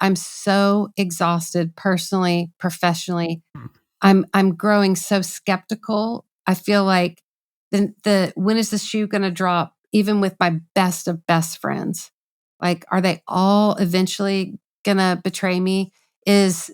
I'm so exhausted personally, professionally. I'm growing so skeptical. I feel like the when is the shoe going to drop? Even with my best of best friends, like, are they all eventually going to betray me? Is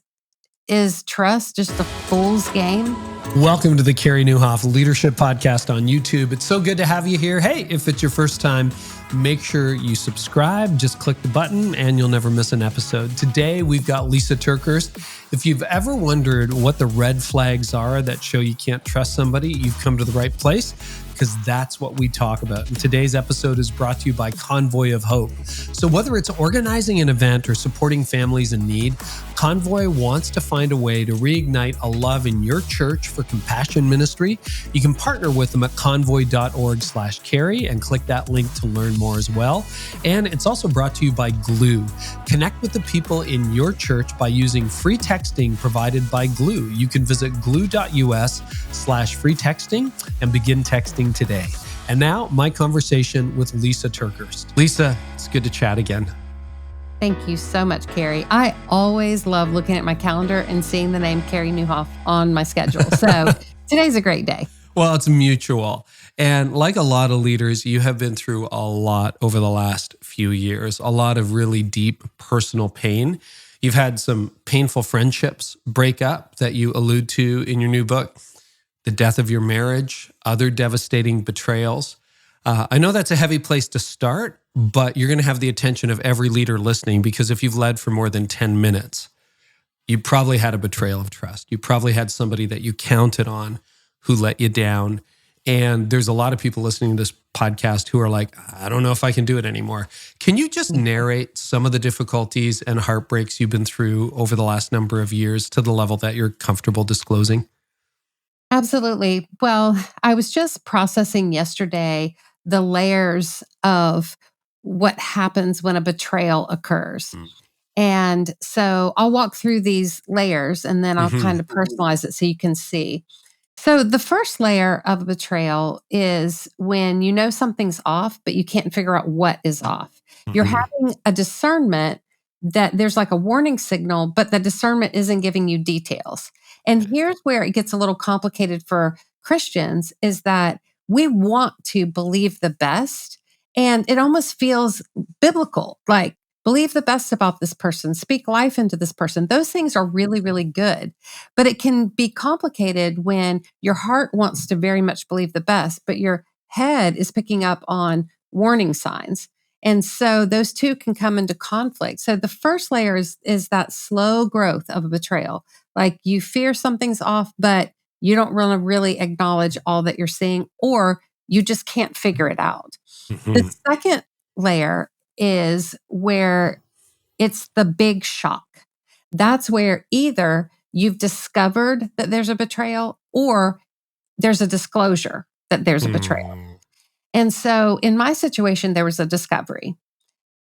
trust just a fool's game? Welcome to the Carey Nieuwhof Leadership Podcast on YouTube. It's so good to have you here. Hey, if it's your first time, make sure you subscribe. Just click the button and you'll never miss an episode. Today, we've got Lysa TerKeurst. If you've ever wondered what the red flags are that show you can't trust somebody, you've come to the right place, because that's what we talk about. And today's episode is brought to you by Convoy of Hope. So whether it's organizing an event or supporting families in need, Convoy wants to find a way to reignite a love in your church for compassion ministry. You can partner with them at convoy.org/Carey and click that link to learn more as well. And it's also brought to you by GLOO. Connect with the people in your church by using free texting provided by GLOO. You can visit gloo.us/free texting and begin texting today. And now, my conversation with Lysa TerKeurst. Lysa, it's good to chat again. Thank you so much, Carey. I always love looking at my calendar and seeing the name Carey Nieuwhof on my schedule. So today's a great day. Well, it's mutual. And like a lot of leaders, you have been through a lot over the last few years, a lot of really deep personal pain. You've had some painful friendships break up that you allude to in your new book, the death of your marriage, other devastating betrayals. I know that's a heavy place to start, but you're going to have the attention of every leader listening, because if you've led for more than 10 minutes, you probably had a betrayal of trust. You probably had somebody that you counted on who let you down. And there's a lot of people listening to this podcast who are like, I don't know if I can do it anymore. Can you just narrate some of the difficulties and heartbreaks you've been through over the last number of years to the level that you're comfortable disclosing? Absolutely. Well, I was just processing yesterday the layers of what happens when a betrayal occurs. And so I'll walk through these layers and then I'll kind of personalize it so you can see. So the first layer of a betrayal is when you know something's off, but you can't figure out what is off. You're having a discernment that there's like a warning signal, but the discernment isn't giving you details. And here's where it gets a little complicated for Christians, is that we want to believe the best. And it almost feels biblical, like believe the best about this person, speak life into this person. Those things are really, really good. But it can be complicated when your heart wants to very much believe the best, but your head is picking up on warning signs. And so those two can come into conflict. So the first layer is that slow growth of a betrayal. Like you fear something's off, but you don't really acknowledge all that you're seeing, or you just can't figure it out. The second layer is where it's the big shock. That's where either you've discovered that there's a betrayal or there's a disclosure that there's a betrayal. And so in my situation, there was a discovery.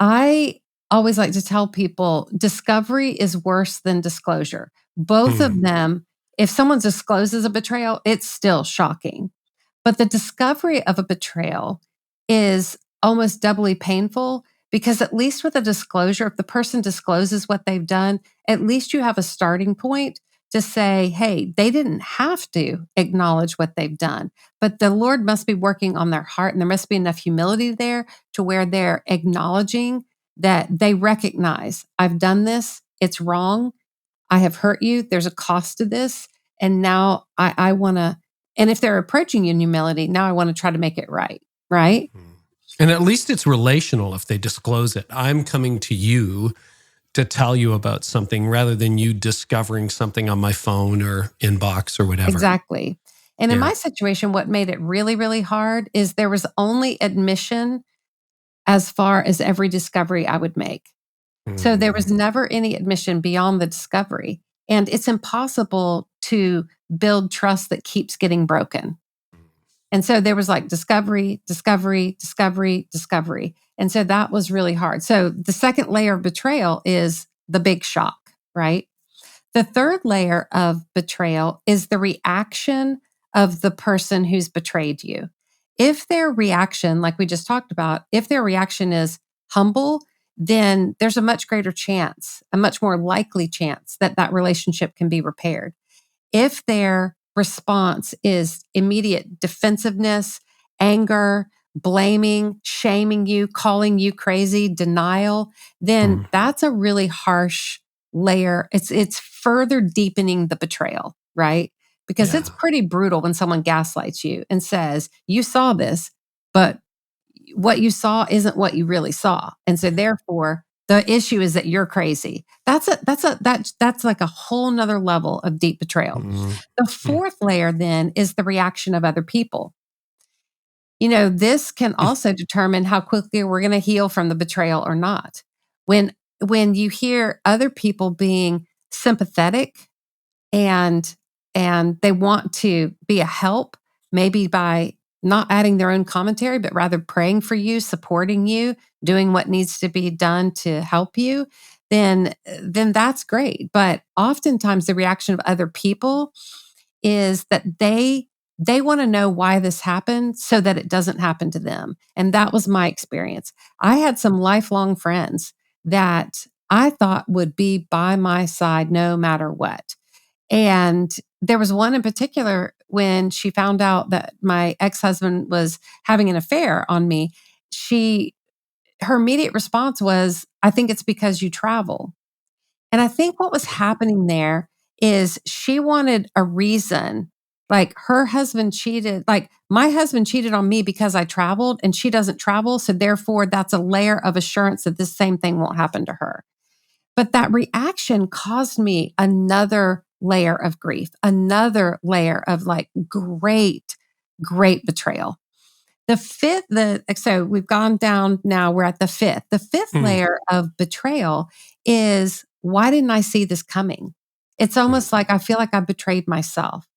I always like to tell people discovery is worse than disclosure. Both of them, if someone discloses a betrayal, it's still shocking. But the discovery of a betrayal is almost doubly painful, because at least with a disclosure, if the person discloses what they've done, at least you have a starting point to say, hey, they didn't have to acknowledge what they've done, but the Lord must be working on their heart, and there must be enough humility there to where they're acknowledging that they recognize, I've done this, it's wrong, I have hurt you, there's a cost to this, and now I want to, and if they're approaching you in humility, now I want to try to make it right, right? And at least it's relational if they disclose it. I'm coming to you to tell you about something rather than you discovering something on my phone or inbox or whatever. Exactly. And in my situation, what made it really, really hard is there was only admission as far as every discovery I would make. So there was never any admission beyond the discovery. And it's impossible to build trust that keeps getting broken. And so there was like discovery. And so that was really hard. So the second layer of betrayal is the big shock, right? The third layer of betrayal is the reaction of the person who's betrayed you. If their reaction, like we just talked about, if their reaction is humble then there's a much greater chance, a much more likely chance that that relationship can be repaired. If their response is immediate defensiveness, anger, blaming, shaming you, calling you crazy, denial, then that's a really harsh layer. It's further deepening the betrayal, right? Because it's pretty brutal when someone gaslights you and says, you saw this, but what you saw isn't what you really saw. And so therefore, the issue is that you're crazy. That's like a whole nother level of deep betrayal. The fourth layer then is the reaction of other people. This can also determine how quickly we're going to heal from the betrayal or not. When you hear other people being sympathetic and they want to be a help, maybe by not adding their own commentary, but rather praying for you, supporting you, doing what needs to be done to help you, then that's great. But oftentimes the reaction of other people is that they want to know why this happened so that it doesn't happen to them. And that was my experience. I had some lifelong friends that I thought would be by my side no matter what. And there was one in particular when she found out that my ex-husband was having an affair on me. Her immediate response was, I think it's because you travel. And I think what was happening there is she wanted a reason, like her husband cheated, like my husband cheated on me because I traveled and she doesn't travel. So therefore that's a layer of assurance that this same thing won't happen to her. But that reaction caused me another layer of grief, another layer of like great betrayal. So we've gone down now, we're at the fifth. The fifth layer of betrayal is, why didn't I see this coming? It's almost like I feel like I betrayed myself.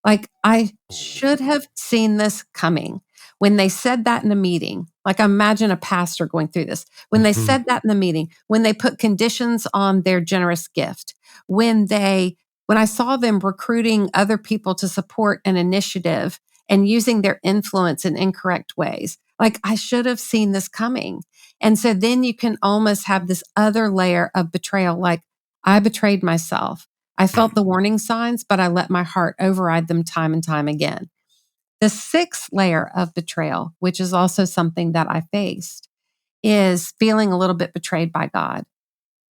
Like I should have seen this coming. When they said that in a meeting, like imagine a pastor going through this. When they said that in the meeting, when they put conditions on their generous gift, when I saw them recruiting other people to support an initiative and using their influence in incorrect ways, like I should have seen this coming. And so then you can almost have this other layer of betrayal, like I betrayed myself. I felt the warning signs, but I let my heart override them time and time again. The sixth layer of betrayal, which is also something that I faced, is feeling a little bit betrayed by God.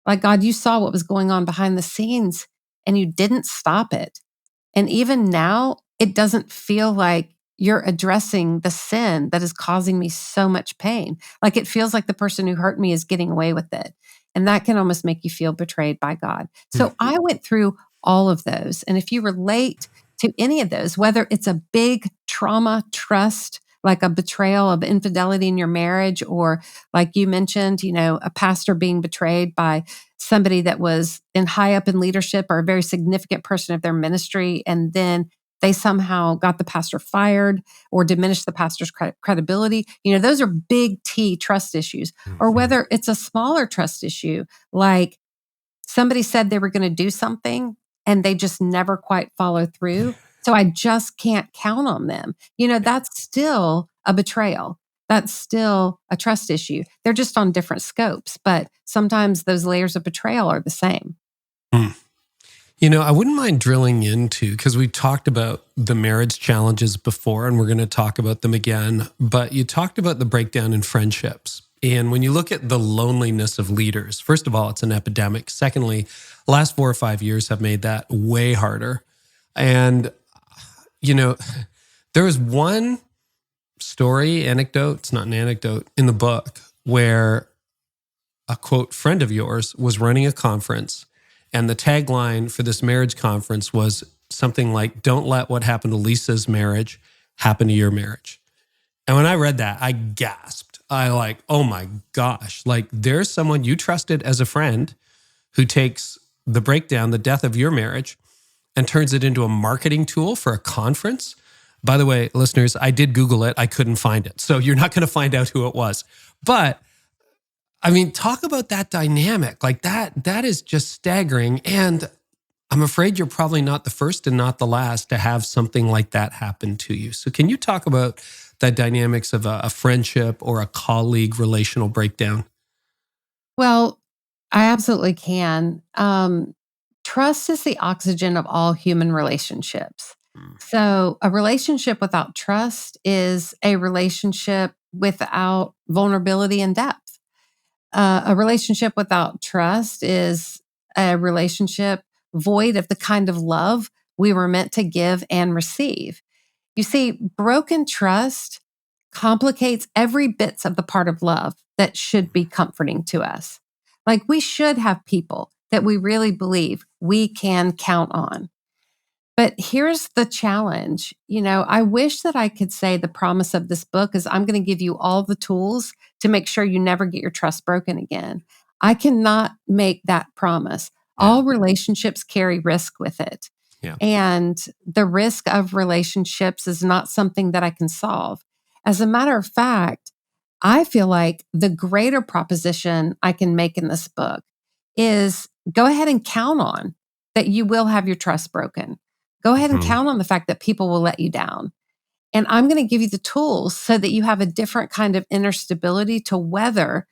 Like, God, you saw what was going on behind the scenes and you didn't stop it. And even now, it doesn't feel like you're addressing the sin that is causing me so much pain. Like it feels like the person who hurt me is getting away with it. And that can almost make you feel betrayed by God. So I went through all of those. And if you relate to any of those, whether it's a big trauma trust, like a betrayal of infidelity in your marriage, or like you mentioned, a pastor being betrayed by somebody that was high up in leadership or a very significant person of their ministry, and then they somehow got the pastor fired or diminished the pastor's credibility. Those are big T trust issues. Or whether it's a smaller trust issue, like somebody said they were going to do something and they just never quite follow through. So I just can't count on them. That's still a betrayal. That's still a trust issue. They're just on different scopes, but sometimes those layers of betrayal are the same. I wouldn't mind drilling into, because we talked about the marriage challenges before, and we're going to talk about them again, but you talked about the breakdown in friendships. And when you look at the loneliness of leaders, first of all, it's an epidemic. Secondly, the last 4 or 5 years have made that way harder. And, there was one anecdote, it's not an anecdote, in the book where a quote friend of yours was running a conference, and the tagline for this marriage conference was something like, don't let what happened to Lisa's marriage happen to your marriage. And when I read that, I gasped. Oh my gosh, like there's someone you trusted as a friend who takes the breakdown, the death of your marriage, and turns it into a marketing tool for a conference. By the way, listeners, I did Google it. I couldn't find it. So you're not going to find out who it was. But talk about that dynamic. Like that is just staggering. And I'm afraid you're probably not the first and not the last to have something like that happen to you. So can you talk about the dynamics of a friendship or a colleague relational breakdown? Well, I absolutely can. Trust is the oxygen of all human relationships. So, a relationship without trust is a relationship without vulnerability and depth. A relationship without trust is a relationship void of the kind of love we were meant to give and receive. You see, broken trust complicates every bits of the part of love that should be comforting to us. Like we should have people that we really believe we can count on. But here's the challenge. I wish that I could say the promise of this book is I'm going to give you all the tools to make sure you never get your trust broken again. I cannot make that promise. All relationships carry risk with it. Yeah. And the risk of relationships is not something that I can solve. As a matter of fact, I feel like the greater proposition I can make in this book is go ahead and count on that you will have your trust broken. Go ahead and count on the fact that people will let you down. And I'm going to give you the tools so that you have a different kind of inner stability to weather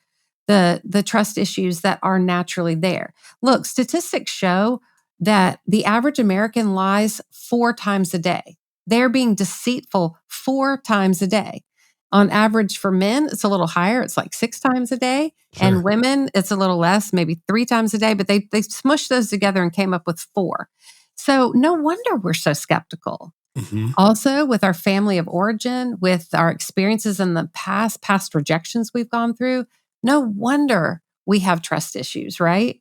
the trust issues that are naturally there. Look, statistics show that the average American lies 4 times a day. They're being deceitful 4 times a day. On average for men, it's a little higher. It's like 6 times a day. Sure. And women, it's a little less, maybe 3 times a day, but they smushed those together and came up with 4. So no wonder we're so skeptical. Also, with our family of origin, with our experiences in the past rejections we've gone through, no wonder we have trust issues, right?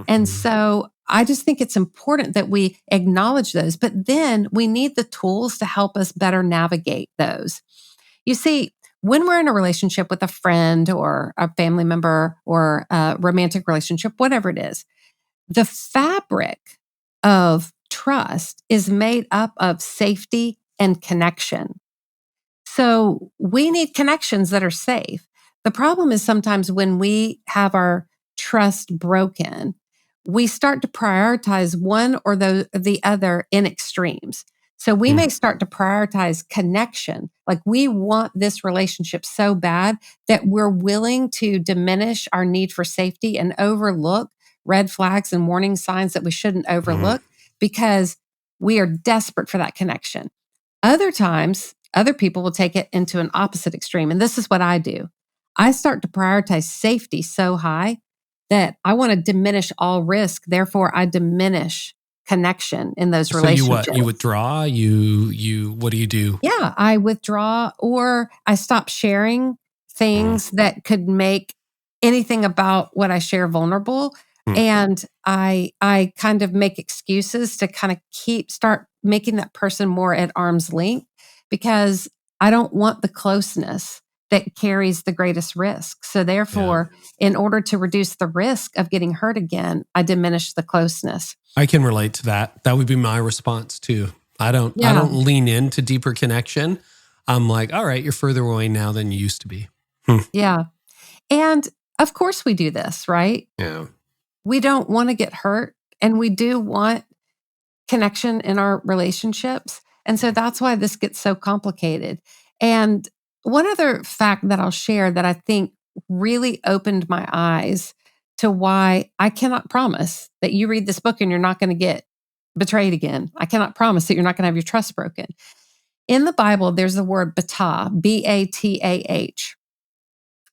And so I just think it's important that we acknowledge those, but then we need the tools to help us better navigate those. You see, when we're in a relationship with a friend or a family member or a romantic relationship, whatever it is, the fabric of trust is made up of safety and connection. So we need connections that are safe. The problem is sometimes when we have our trust broken, we start to prioritize one or the other in extremes. So we may start to prioritize connection. Like we want this relationship so bad that we're willing to diminish our need for safety and overlook red flags and warning signs that we shouldn't overlook because we are desperate for that connection. Other times, other people will take it into an opposite extreme. And this is what I do. I start to prioritize safety so high that I want to diminish all risk. Therefore, I diminish connection in those relationships. So you withdraw? What do you do? Yeah, I withdraw or I stop sharing things that could make anything about what I share vulnerable. And I kind of make excuses to kind of start making that person more at arm's length because I don't want the closeness that carries the greatest risk. So therefore, in order to reduce the risk of getting hurt again, I diminish the closeness. I can relate to that. That would be my response too. I don't lean into deeper connection. I'm like, all right, you're further away now than you used to be. Yeah. And of course we do this, right? Yeah. We don't want to get hurt and we do want connection in our relationships. And so that's why this gets so complicated. And one other fact that I'll share that I think really opened my eyes to why I cannot promise that you read this book and you're not going to get betrayed again. I cannot promise that you're not going to have your trust broken. In the Bible, there's the word batah, B-A-T-A-H.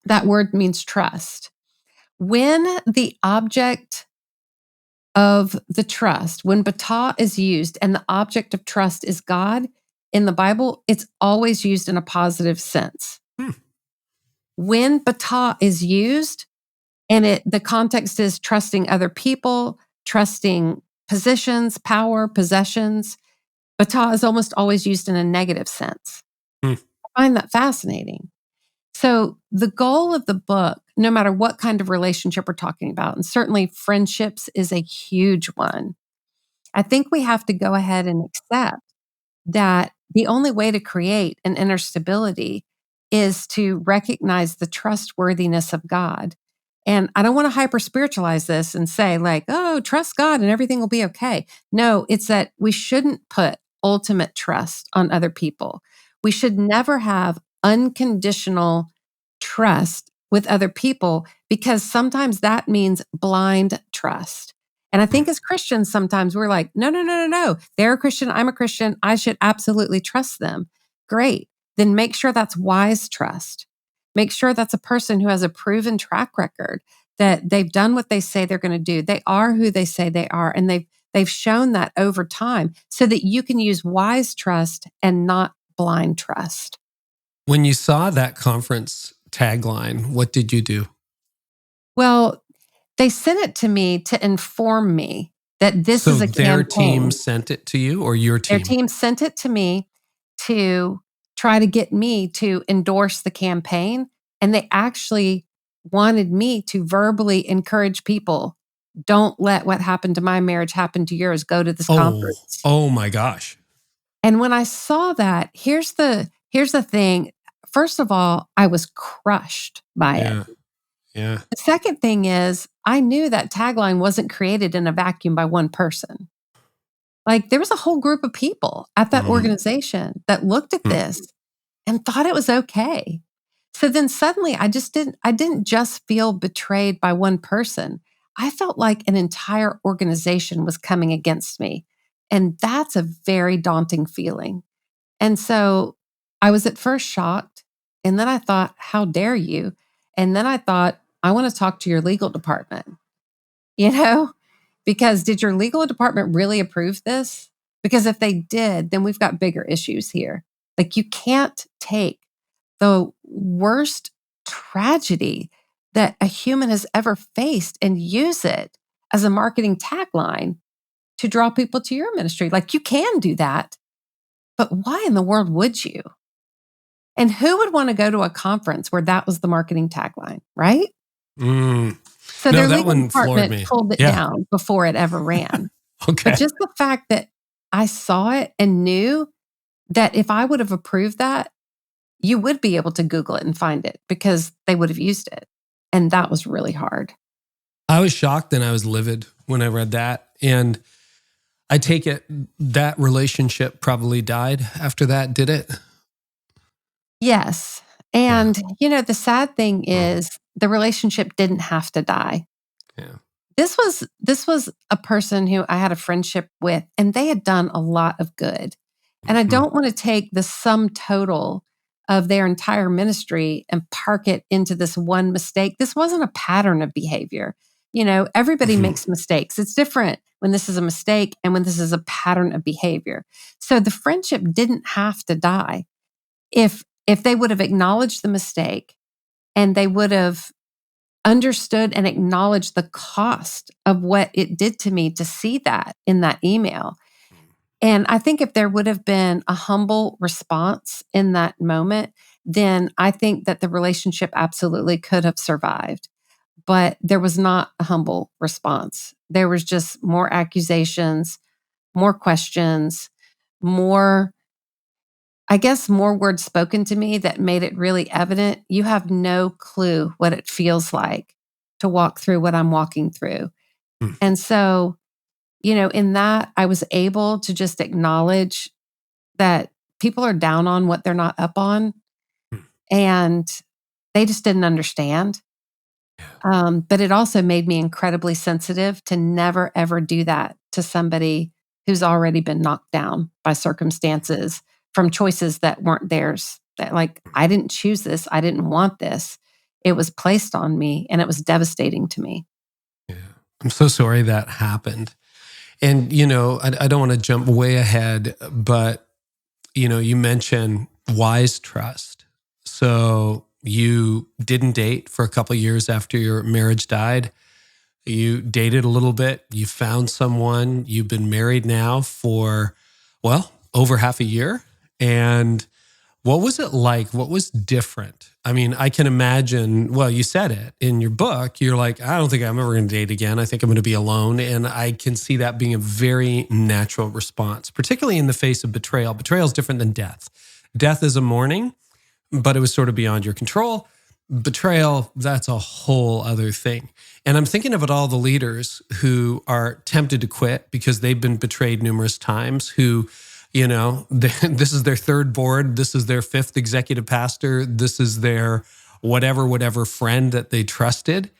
That word means trust. When the object of the trust, when batah is used and the object of trust is God, in the Bible, it's always used in a positive sense. When batah is used, and the context is trusting other people, trusting positions, power, possessions, batah is almost always used in a negative sense. I find that fascinating. So the goal of the book, no matter what kind of relationship we're talking about, and certainly friendships is a huge one, I think we have to go ahead and accept that the only way to create an inner stability is to recognize the trustworthiness of God. And I don't want to hyper spiritualize this and say like, oh, trust God and everything will be okay. No, it's that we shouldn't put ultimate trust on other people. We should never have unconditional trust with other people, because sometimes that means blind trust. And I think as Christians, sometimes we're like, no. They're a Christian. I'm a Christian. I should absolutely trust them. Great. Then make sure that's wise trust. Make sure that's a person who has a proven track record, that they've done what they say they're going to do. They are who they say they are. And they've shown that over time, so that you can use wise trust and not blind trust. When you saw that conference tagline, what did you do? Well, they sent it to me to inform me that this is a campaign. So their team sent it to you, or your team? Their team sent it to me to try to get me to endorse the campaign. And they actually wanted me to verbally encourage people, don't let what happened to my marriage happen to yours. Go to this conference. Oh my gosh. And when I saw that, here's the thing. First of all, I was crushed by it. Yeah. The second thing is, I knew that tagline wasn't created in a vacuum by one person. Like, there was a whole group of people at that organization that looked at this and thought it was okay. So then suddenly I didn't just feel betrayed by one person. I felt like an entire organization was coming against me. And that's a very daunting feeling. And so I was at first shocked. And then I thought, how dare you? And then I thought, I want to talk to your legal department, because did your legal department really approve this? Because if they did, then we've got bigger issues here. Like, you can't take the worst tragedy that a human has ever faced and use it as a marketing tagline to draw people to your ministry. Like, you can do that, but why in the world would you? And who would want to go to a conference where that was the marketing tagline, right? So their legal department pulled it down before it ever ran. Okay. But just the fact that I saw it and knew that if I would have approved that, you would be able to Google it and find it, because they would have used it. And that was really hard. I was shocked and I was livid when I read that. And I take it that relationship probably died after that, did it? Yes. And, the sad thing is the relationship didn't have to die. Yeah. This was a person who I had a friendship with, and they had done a lot of good. And I don't want to take the sum total of their entire ministry and park it into this one mistake. This wasn't a pattern of behavior. Everybody makes mistakes. It's different when this is a mistake and when this is a pattern of behavior. So the friendship didn't have to die. If they would have acknowledged the mistake and they would have understood and acknowledged the cost of what it did to me to see that in that email. And I think if there would have been a humble response in that moment, then I think that the relationship absolutely could have survived. But there was not a humble response. There was just more accusations, more questions, more words spoken to me that made it really evident. You have no clue what it feels like to walk through what I'm walking through. And so, in that, I was able to just acknowledge that people are down on what they're not up on, and they just didn't understand. But it also made me incredibly sensitive to never, ever do that to somebody who's already been knocked down by circumstances from choices that weren't theirs. That, like, I didn't choose this. I didn't want this. It was placed on me, and it was devastating to me. Yeah. I'm so sorry that happened. And, I don't want to jump way ahead, but, you mentioned wise trust. So you didn't date for a couple of years after your marriage died. You dated a little bit. You found someone. You've been married now for, over half a year. And what was it like? What was different? I mean, I can imagine, you said it in your book. You're like, I don't think I'm ever going to date again. I think I'm going to be alone. And I can see that being a very natural response, particularly in the face of betrayal. Betrayal is different than death. Death is a mourning, but it was sort of beyond your control. Betrayal, that's a whole other thing. And I'm thinking about all the leaders who are tempted to quit because they've been betrayed numerous times, who, this is their third board. This is their fifth executive pastor. This is their whatever friend that they trusted.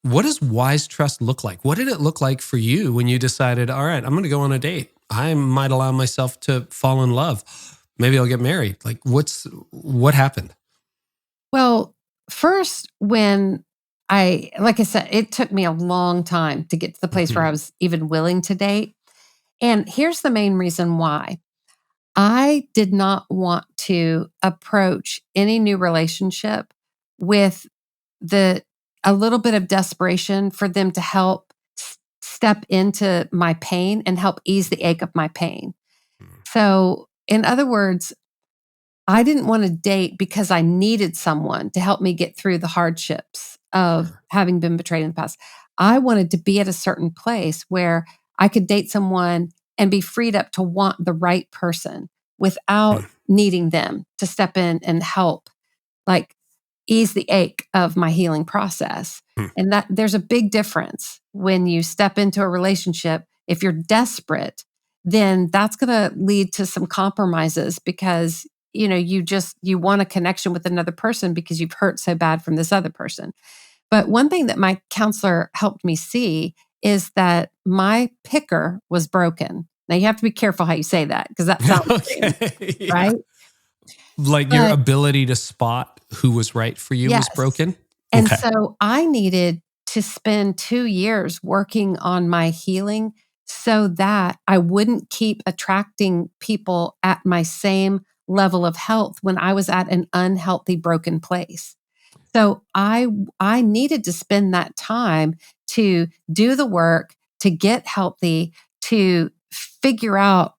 What does wise trust look like? What did it look like for you when you decided, all right, I'm going to go on a date. I might allow myself to fall in love. Maybe I'll get married. Like what happened? Well, first, like I said, it took me a long time to get to the place where I was even willing to date. And here's the main reason why. I did not want to approach any new relationship with a little bit of desperation for them to help step into my pain and help ease the ache of my pain. So, in other words, I didn't want to date because I needed someone to help me get through the hardships of having been betrayed in the past. I wanted to be at a certain place where I could date someone and be freed up to want the right person without needing them to step in and help, like, ease the ache of my healing process. And that there's a big difference when you step into a relationship. If you're desperate, then that's going to lead to some compromises because you want a connection with another person because you've hurt so bad from this other person. But one thing that my counselor helped me see is that my picker was broken. Now you have to be careful how you say that because that sounds okay. right. Like your ability to spot who was right for you was broken. And so I needed to spend 2 years working on my healing so that I wouldn't keep attracting people at my same level of health when I was at an unhealthy, broken place. So I needed to spend that time to do the work, to get healthy, to figure out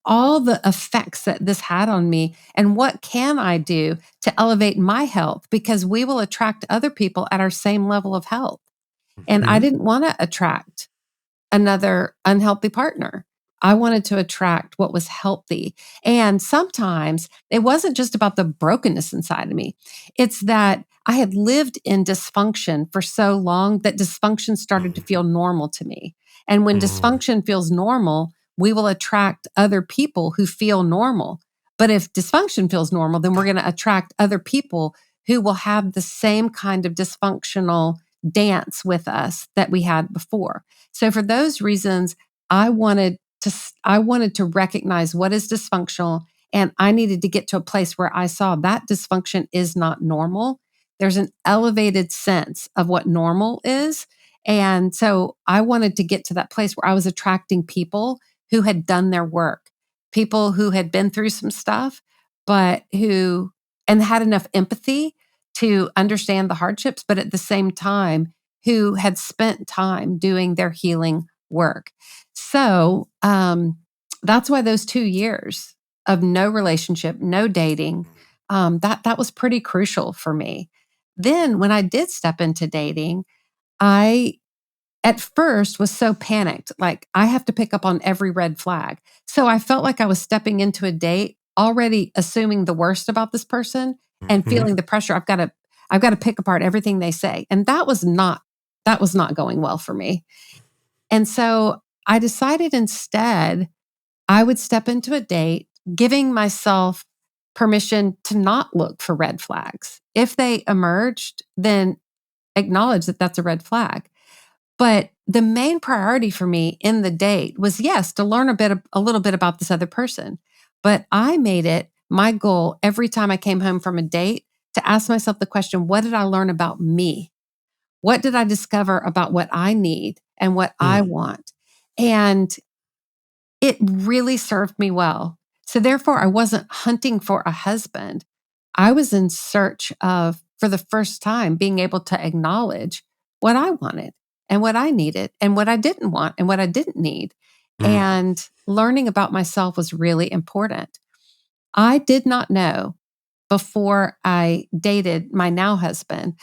all the effects that this had on me and what can I do to elevate my health, because we will attract other people at our same level of health. And I didn't want to attract another unhealthy partner. I wanted to attract what was healthy. And sometimes it wasn't just about the brokenness inside of me. It's that I had lived in dysfunction for so long that dysfunction started to feel normal to me. And when dysfunction feels normal, we will attract other people who feel normal. But if dysfunction feels normal, then we're going to attract other people who will have the same kind of dysfunctional dance with us that we had before. So for those reasons, I wanted to recognize what is dysfunctional, and I needed to get to a place where I saw that dysfunction is not normal. There's an elevated sense of what normal is. And so I wanted to get to that place where I was attracting people who had done their work, people who had been through some stuff, but and had enough empathy to understand the hardships, but at the same time, who had spent time doing their healing work. So that's why those 2 years of no relationship, no dating, that was pretty crucial for me. Then when I did step into dating, I at first was so panicked, like I have to pick up on every red flag. So I felt like I was stepping into a date already assuming the worst about this person and feeling the pressure. I've got to pick apart everything they say. And that was not going well for me. And so I decided instead I would step into a date, giving myself permission to not look for red flags. If they emerged, then acknowledge that that's a red flag. But the main priority for me in the date was, yes, to learn a little bit about this other person. But I made it my goal every time I came home from a date to ask myself the question, what did I learn about me? What did I discover about what I need and what I want? And it really served me well. So therefore, I wasn't hunting for a husband. I was in search of, for the first time, being able to acknowledge what I wanted and what I needed and what I didn't want and what I didn't need. And learning about myself was really important. I did not know before I dated my now husband,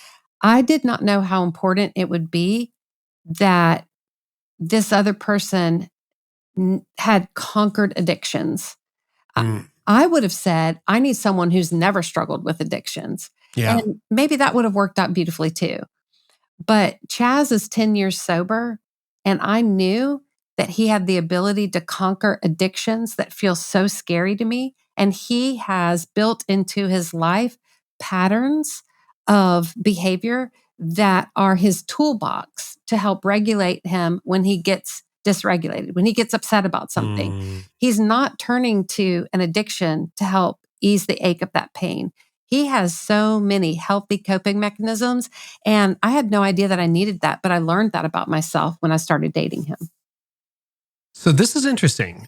I did not know how important it would be that this other person had conquered addictions. I would have said, I need someone who's never struggled with addictions. Yeah. And maybe that would have worked out beautifully too. But Chaz is 10 years sober, and I knew that he had the ability to conquer addictions that feel so scary to me. And he has built into his life patterns of behavior that are his toolbox to help regulate him when he gets dysregulated, when he gets upset about something. He's not turning to an addiction to help ease the ache of that pain. He has so many healthy coping mechanisms. And I had no idea that I needed that, but I learned that about myself when I started dating him. So this is interesting.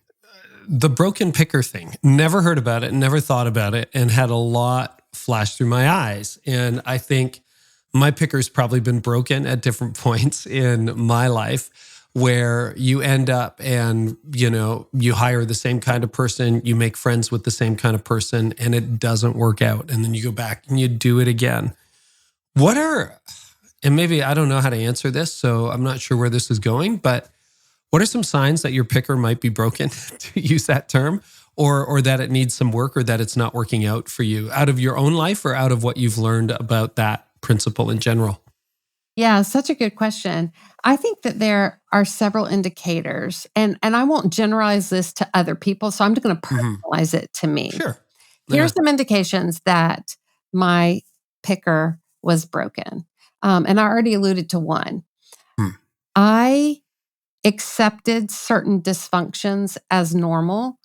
The broken picker thing, never heard about it, never thought about it, and had a lot flash through my eyes. And I think my picker's probably been broken at different points in my life, where you end up and, you hire the same kind of person, you make friends with the same kind of person, and it doesn't work out. And then you go back and you do it again. And maybe I don't know how to answer this, so I'm not sure where this is going, but what are some signs that your picker might be broken, to use that term, or that it needs some work, or that it's not working out for you, out of your own life or out of what you've learned about that principle in general? Yeah, such a good question. I think that there are several indicators, and I won't generalize this to other people, so I'm just going to personalize it to me. Sure. Here's some indications that my picker was broken. And I already alluded to one. I accepted certain dysfunctions as normal,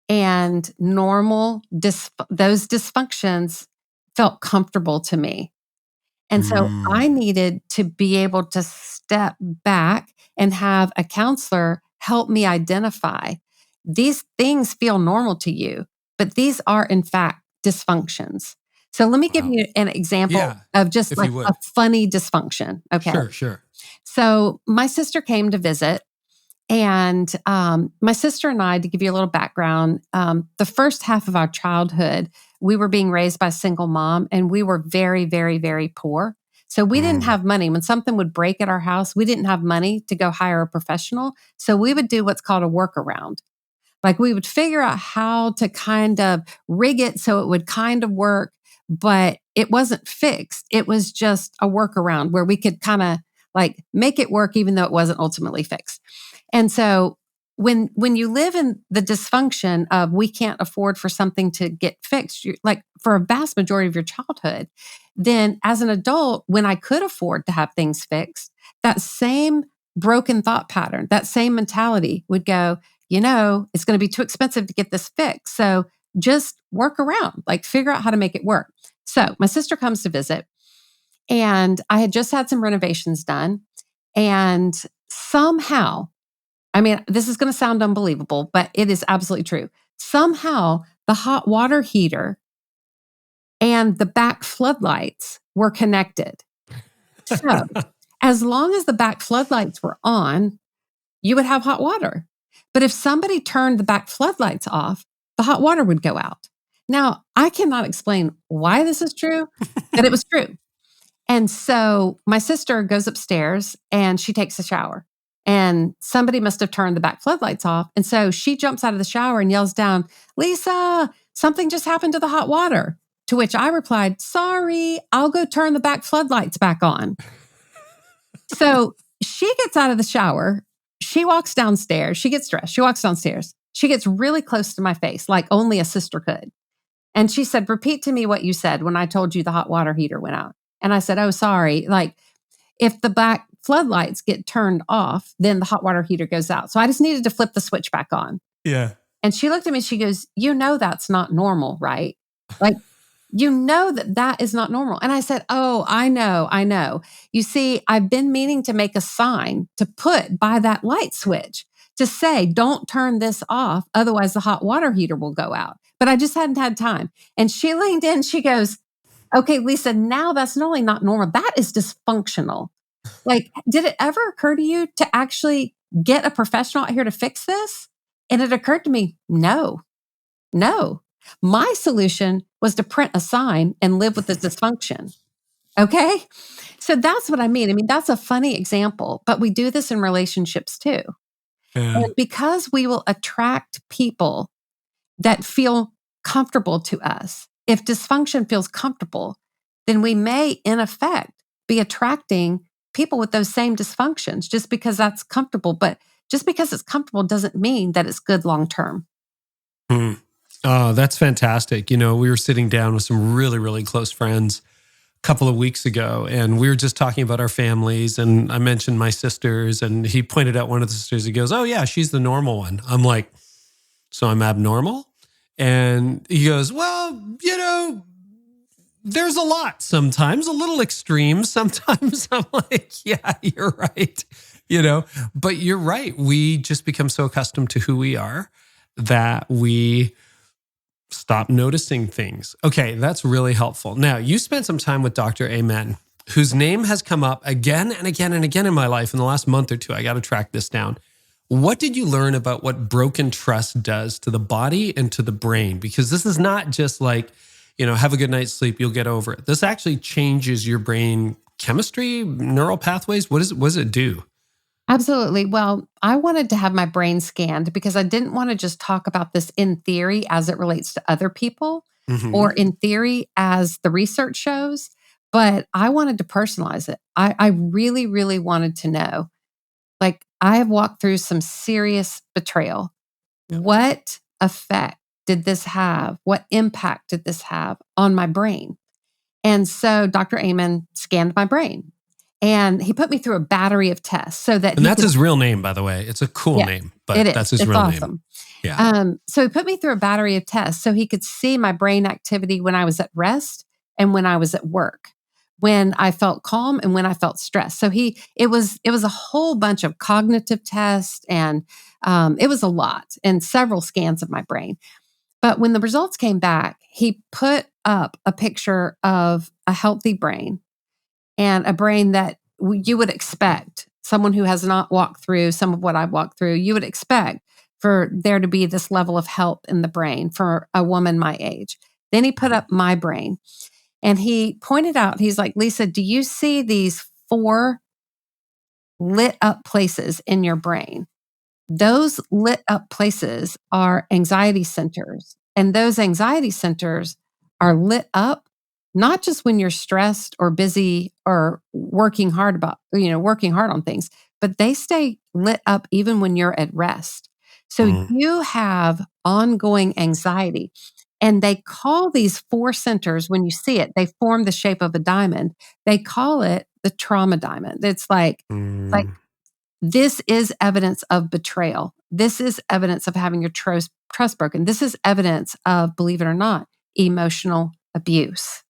and those dysfunctions felt comfortable to me. And so I needed to be able to step back and have a counselor help me identify these things feel normal to you, but these are in fact dysfunctions. So let me give you an example of just like a funny dysfunction. Okay. Sure. So my sister came to visit, and my sister and I, to give you a little background, the first half of our childhood, we were being raised by a single mom, and we were very, very, very poor. So we didn't have money. When something would break at our house, we didn't have money to go hire a professional. So we would do what's called a workaround. Like we would figure out how to kind of rig it so it would kind of work, but it wasn't fixed. It was just a workaround where we could kind of like make it work, even though it wasn't ultimately fixed. And so when you live in the dysfunction of we can't afford for something to get fixed, like for a vast majority of your childhood, then as an adult, when I could afford to have things fixed, that same broken thought pattern, that same mentality would go, it's going to be too expensive to get this fixed. So just work around, like figure out how to make it work. So my sister comes to visit, and I had just had some renovations done, and somehow, this is going to sound unbelievable, but it is absolutely true. Somehow, the hot water heater and the back floodlights were connected. So, as long as the back floodlights were on, you would have hot water. But if somebody turned the back floodlights off, the hot water would go out. Now, I cannot explain why this is true, but it was true. And so my sister goes upstairs and she takes a shower. And somebody must have turned the back floodlights off. And so she jumps out of the shower and yells down, "Lisa, something just happened to the hot water." To which I replied, "Sorry, I'll go turn the back floodlights back on." So she gets out of the shower. She walks downstairs. She gets dressed. She walks downstairs. She gets really close to my face, like only a sister could. And she said, "Repeat to me what you said when I told you the hot water heater went out." And I said, "Oh, sorry. Like, if the back floodlights get turned off, then the hot water heater goes out. So I just needed to flip the switch back on." Yeah. And she looked at me, she goes, "That's not normal, right? Like, that is not normal." And I said, "Oh, I know. You see, I've been meaning to make a sign to put by that light switch to say, don't turn this off. Otherwise the hot water heater will go out. But I just hadn't had time." And she leaned in, she goes, "Okay, Lisa, now that's not only not normal, that is dysfunctional. Like, did it ever occur to you to actually get a professional out here to fix this?" And it occurred to me, no. My solution was to print a sign and live with the dysfunction. Okay? So that's what I mean. That's a funny example, but we do this in relationships too. Yeah. And because we will attract people that feel comfortable to us, if dysfunction feels comfortable, then we may, in effect, be attracting people with those same dysfunctions just because that's comfortable. But just because it's comfortable doesn't mean that it's good long term. Oh, that's fantastic. We were sitting down with some really, really close friends a couple of weeks ago, and we were just talking about our families, and I mentioned my sisters, and he pointed out one of the sisters. He goes, "Oh yeah, she's the normal one." I'm like, "So I'm abnormal?" And he goes, "Well, there's a lot sometimes, a little extreme sometimes." I'm like, "Yeah, you're right." But you're right. We just become so accustomed to who we are that we stop noticing things. Okay, that's really helpful. Now, you spent some time with Dr. Amen, whose name has come up again and again and again in my life in the last month or two. I got to track this down. What did you learn about what broken trust does to the body and to the brain? Because this is not just like, have a good night's sleep, you'll get over it. This actually changes your brain chemistry, neural pathways. What does it do? Absolutely. Well, I wanted to have my brain scanned because I didn't want to just talk about this in theory as it relates to other people or in theory as the research shows, but I wanted to personalize it. I really, really wanted to know. Like, I have walked through some serious betrayal. Yep. What effect did this have? What impact did this have on my brain? And so Dr. Amen scanned my brain. And he put me through a battery of tests so that And that's his real name, by the way. It's a cool name, but that's his real name. Yeah. So he put me through a battery of tests so he could see my brain activity when I was at rest and when I was at work, when I felt calm and when I felt stressed. So it was a whole bunch of cognitive tests, and it was a lot and several scans of my brain. But when the results came back, he put up a picture of a healthy brain and a brain that you would expect, someone who has not walked through some of what I've walked through, you would expect for there to be this level of health in the brain for a woman my age. Then he put up my brain and he pointed out, he's like, "Lysa, do you see these 4 lit up places in your brain? Those lit up places are anxiety centers. And those anxiety centers are lit up not just when you're stressed or busy or working hard on things, but they stay lit up even when you're at rest. So you have ongoing anxiety." And they call these 4 centers, when you see it, they form the shape of a diamond. They call it the trauma diamond. It's like this is evidence of betrayal. This is evidence of having your trust broken. This is evidence of, believe it or not, emotional abuse.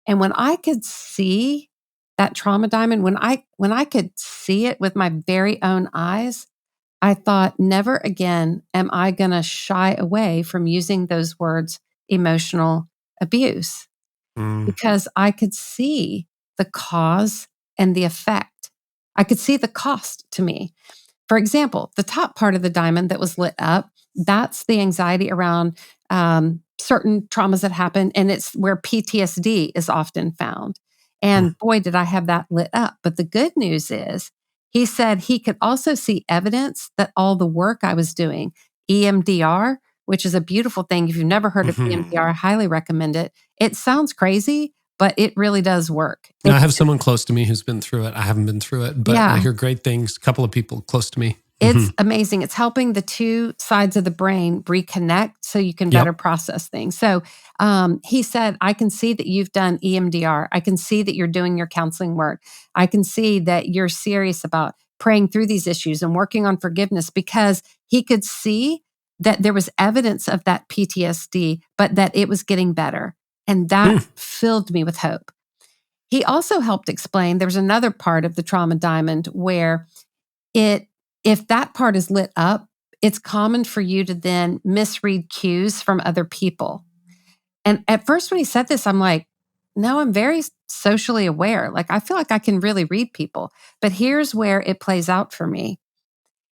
And when I could see that trauma diamond, when I could see it with my very own eyes, I thought, never again am I going to shy away from using those words, emotional abuse, because I could see the cause and the effect. I could see the cost to me. For example, the top part of the diamond that was lit up, that's the anxiety around certain traumas that happen, and it's where PTSD is often found. And boy, did I have that lit up. But the good news is, he said he could also see evidence that all the work I was doing, EMDR, which is a beautiful thing. If you've never heard of EMDR, I highly recommend it. It sounds crazy, but it really does work. Now, I have someone close to me who's been through it. I haven't been through it, but I hear great things. A couple of people close to me. It's amazing. It's helping the 2 sides of the brain reconnect so you can better process things. So he said, "I can see that you've done EMDR. I can see that you're doing your counseling work. I can see that you're serious about praying through these issues and working on forgiveness," because he could see that there was evidence of that PTSD, but that it was getting better. And that filled me with hope. He also helped explain there's another part of the trauma diamond where if that part is lit up, it's common for you to then misread cues from other people. And at first when he said this, I'm like, no, I'm very socially aware. Like, I feel like I can really read people. But here's where it plays out for me,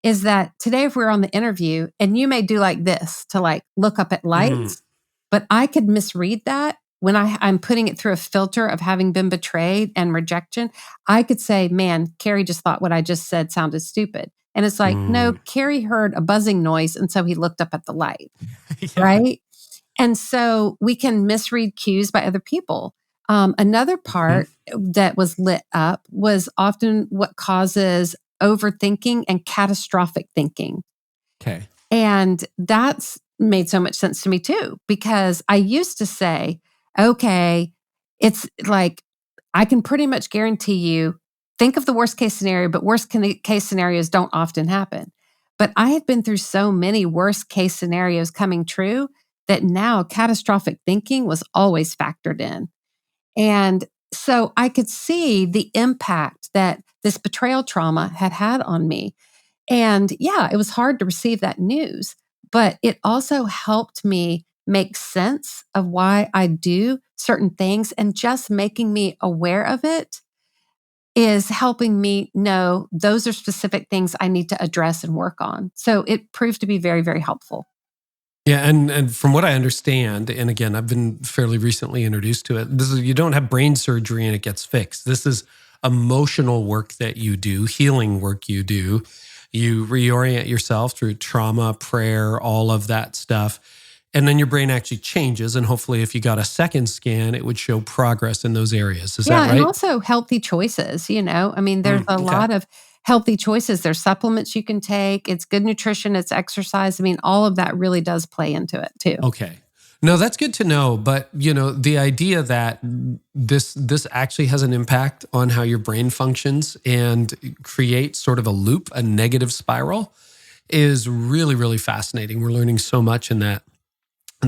is that today if we're on the interview and you may do like this to like look up at lights, but I could misread that when I'm putting it through a filter of having been betrayed and rejection. I could say, man, Carey just thought what I just said sounded stupid. And it's like, no, Carey heard a buzzing noise, and so he looked up at the light, right? And so we can misread cues by other people. Another part that was lit up was often what causes overthinking and catastrophic thinking. Okay. And that's made so much sense to me too, because I used to say, okay, it's like, I can pretty much guarantee you, think of the worst case scenario, but case scenarios don't often happen. But I had been through so many worst case scenarios coming true that now catastrophic thinking was always factored in. And so I could see the impact that this betrayal trauma had on me. And yeah, it was hard to receive that news, but it also helped me make sense of why I do certain things. And just making me aware of it is helping me know those are specific things I need to address and work on. So it proved to be very, very helpful. Yeah, and from what I understand, and again, I've been fairly recently introduced to it, this is, you don't have brain surgery and it gets fixed. This is emotional work that you do, healing work you do. You reorient yourself through trauma, prayer, all of that stuff. And then your brain actually changes. And hopefully if you got a second scan, it would show progress in those areas. Is that right? And also healthy choices, I mean, there's a lot of healthy choices. There's supplements you can take. It's good nutrition. It's exercise. I mean, all of that really does play into it too. Okay. No, that's good to know. But, the idea that this actually has an impact on how your brain functions and creates sort of a loop, a negative spiral, is really, really fascinating. We're learning so much in that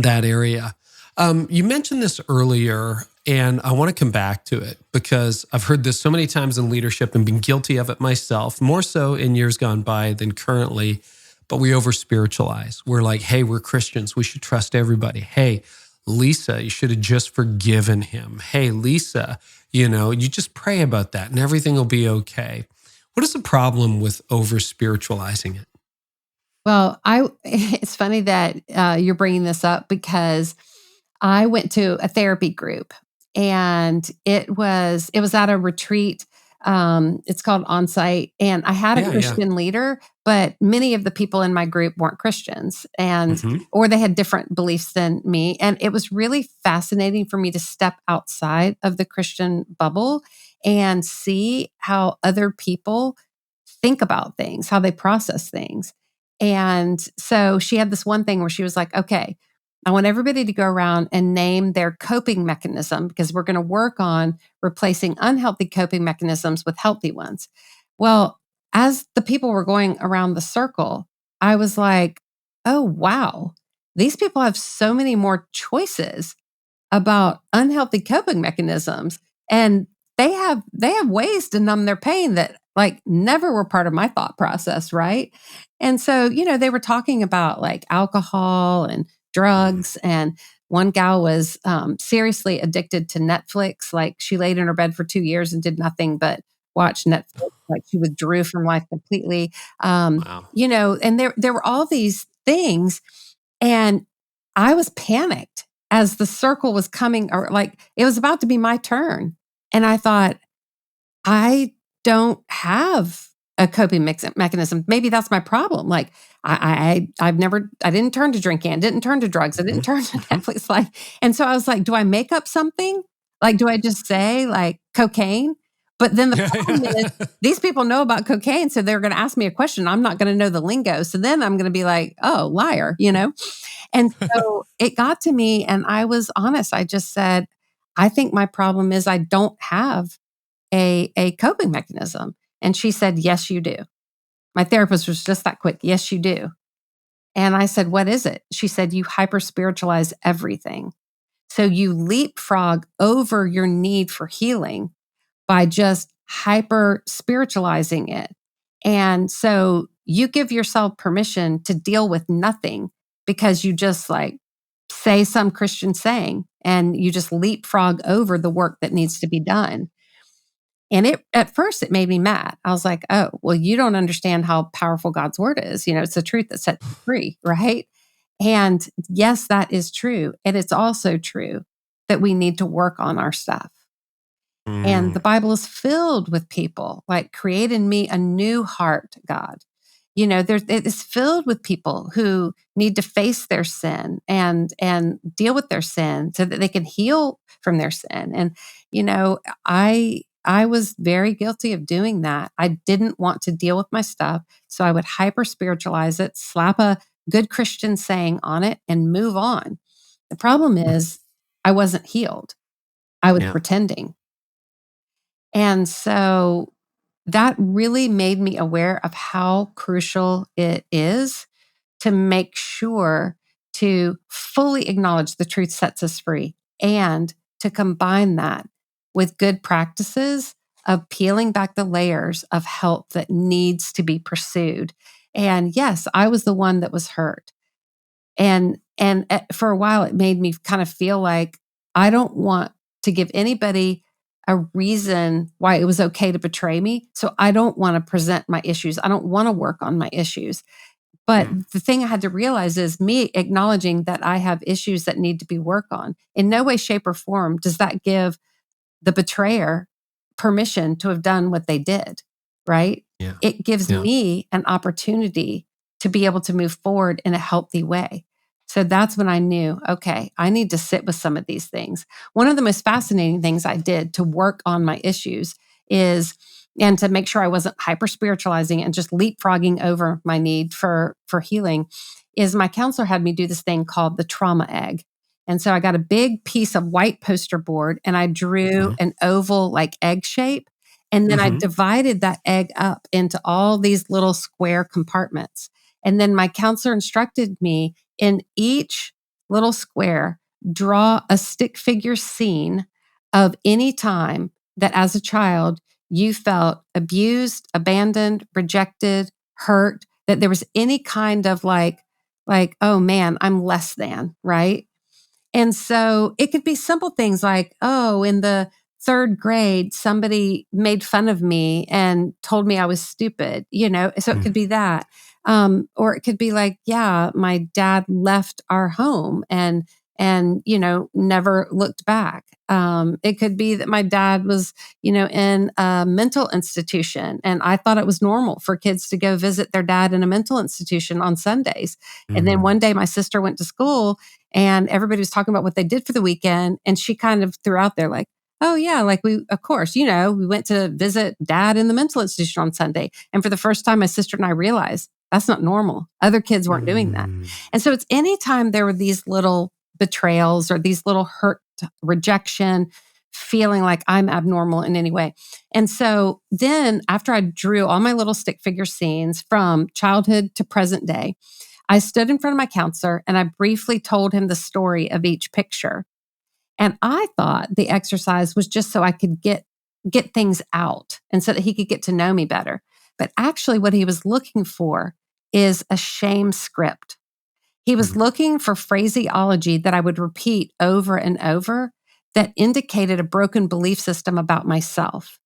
area. You mentioned this earlier, and I want to come back to it because I've heard this so many times in leadership and been guilty of it myself, more so in years gone by than currently. But we over spiritualize. We're like, hey, we're Christians. We should trust everybody. Hey, Lysa, you should have just forgiven him. Hey, Lysa, you just pray about that and everything will be okay. What is the problem with over spiritualizing it? Well, it's funny that you're bringing this up because I went to a therapy group, and it was at a retreat. It's called Onsite, and I had a Christian leader, but many of the people in my group weren't Christians, or they had different beliefs than me. And it was really fascinating for me to step outside of the Christian bubble and see how other people think about things, how they process things. And so she had this one thing where she was like, okay, I want everybody to go around and name their coping mechanism, because we're going to work on replacing unhealthy coping mechanisms with healthy ones. Well, as the people were going around the circle, I was like, oh, wow, these people have so many more choices about unhealthy coping mechanisms. And they have ways to numb their pain that like never were part of my thought process, right? And so, they were talking about like alcohol and drugs, and one gal was seriously addicted to Netflix. Like she laid in her bed for 2 years and did nothing but watch Netflix. Like she withdrew from life completely. Wow. And there were all these things, and I was panicked as the circle was coming, or like it was about to be my turn. And I thought, I don't have a coping mechanism. Maybe that's my problem. Like I didn't turn to drinking. I didn't turn to drugs. I didn't turn to Netflix. And so I was like, do I make up something? Like, do I just say like cocaine? But then the problem is these people know about cocaine. So they're going to ask me a question. I'm not going to know the lingo. So then I'm going to be like, oh, liar, And so it got to me, and I was honest. I just said, I think my problem is I don't have a coping mechanism. And she said, yes, you do. My therapist was just that quick. Yes, you do. And I said, what is it? She said, you hyper spiritualize everything. So you leapfrog over your need for healing by just hyper spiritualizing it. And so you give yourself permission to deal with nothing because you just like say some Christian saying, and you just leapfrog over the work that needs to be done. And at first it made me mad. I was like, oh, well, you don't understand how powerful God's word is. It's the truth that sets you free, right? And yes, that is true. And it's also true that we need to work on our stuff. And the Bible is filled with people like, create in me a new heart, God. It is filled with people who need to face their sin and deal with their sin so that they can heal from their sin. And, I was very guilty of doing that. I didn't want to deal with my stuff. So I would hyper spiritualize it, slap a good Christian saying on it and move on. The problem is I wasn't healed. I was pretending. And so that really made me aware of how crucial it is to make sure to fully acknowledge the truth sets us free and to combine that with good practices of peeling back the layers of help that needs to be pursued. And yes, I was the one that was hurt. And for a while, it made me kind of feel like I don't want to give anybody a reason why it was okay to betray me. So I don't want to present my issues. I don't want to work on my issues. But the thing I had to realize is me acknowledging that I have issues that need to be worked on. In no way, shape, or form does that give the betrayer permission to have done what they did, right? Yeah. It gives me an opportunity to be able to move forward in a healthy way. So that's when I knew, okay, I need to sit with some of these things. One of the most fascinating things I did to work on my issues and to make sure I wasn't hyper spiritualizing and just leapfrogging over my need for healing, is my counselor had me do this thing called the trauma egg. And so I got a big piece of white poster board and I drew an oval like egg shape. And then I divided that egg up into all these little square compartments. And then my counselor instructed me in each little square, draw a stick figure scene of any time that as a child you felt abused, abandoned, rejected, hurt, that there was any kind of like, oh man, I'm less than, right? And so it could be simple things like, oh, in the third grade, somebody made fun of me and told me I was stupid, so it could be that. Or it could be like, yeah, my dad left our home and never looked back. It could be that my dad was, in a mental institution and I thought it was normal for kids to go visit their dad in a mental institution on Sundays. And then one day my sister went to school and everybody was talking about what they did for the weekend. And she kind of threw out there like, oh yeah, like of course, we went to visit dad in the mental institution on Sunday. And for the first time, my sister and I realized that's not normal. Other kids weren't doing that. And so it's anytime there were these little betrayals or these little hurt, rejection, feeling like I'm abnormal in any way. And so then after I drew all my little stick figure scenes from childhood to present day, I stood in front of my counselor and I briefly told him the story of each picture. And I thought the exercise was just so I could get things out and so that he could get to know me better. But actually what he was looking for is a shame script. He was looking for phraseology that I would repeat over and over that indicated a broken belief system about myself.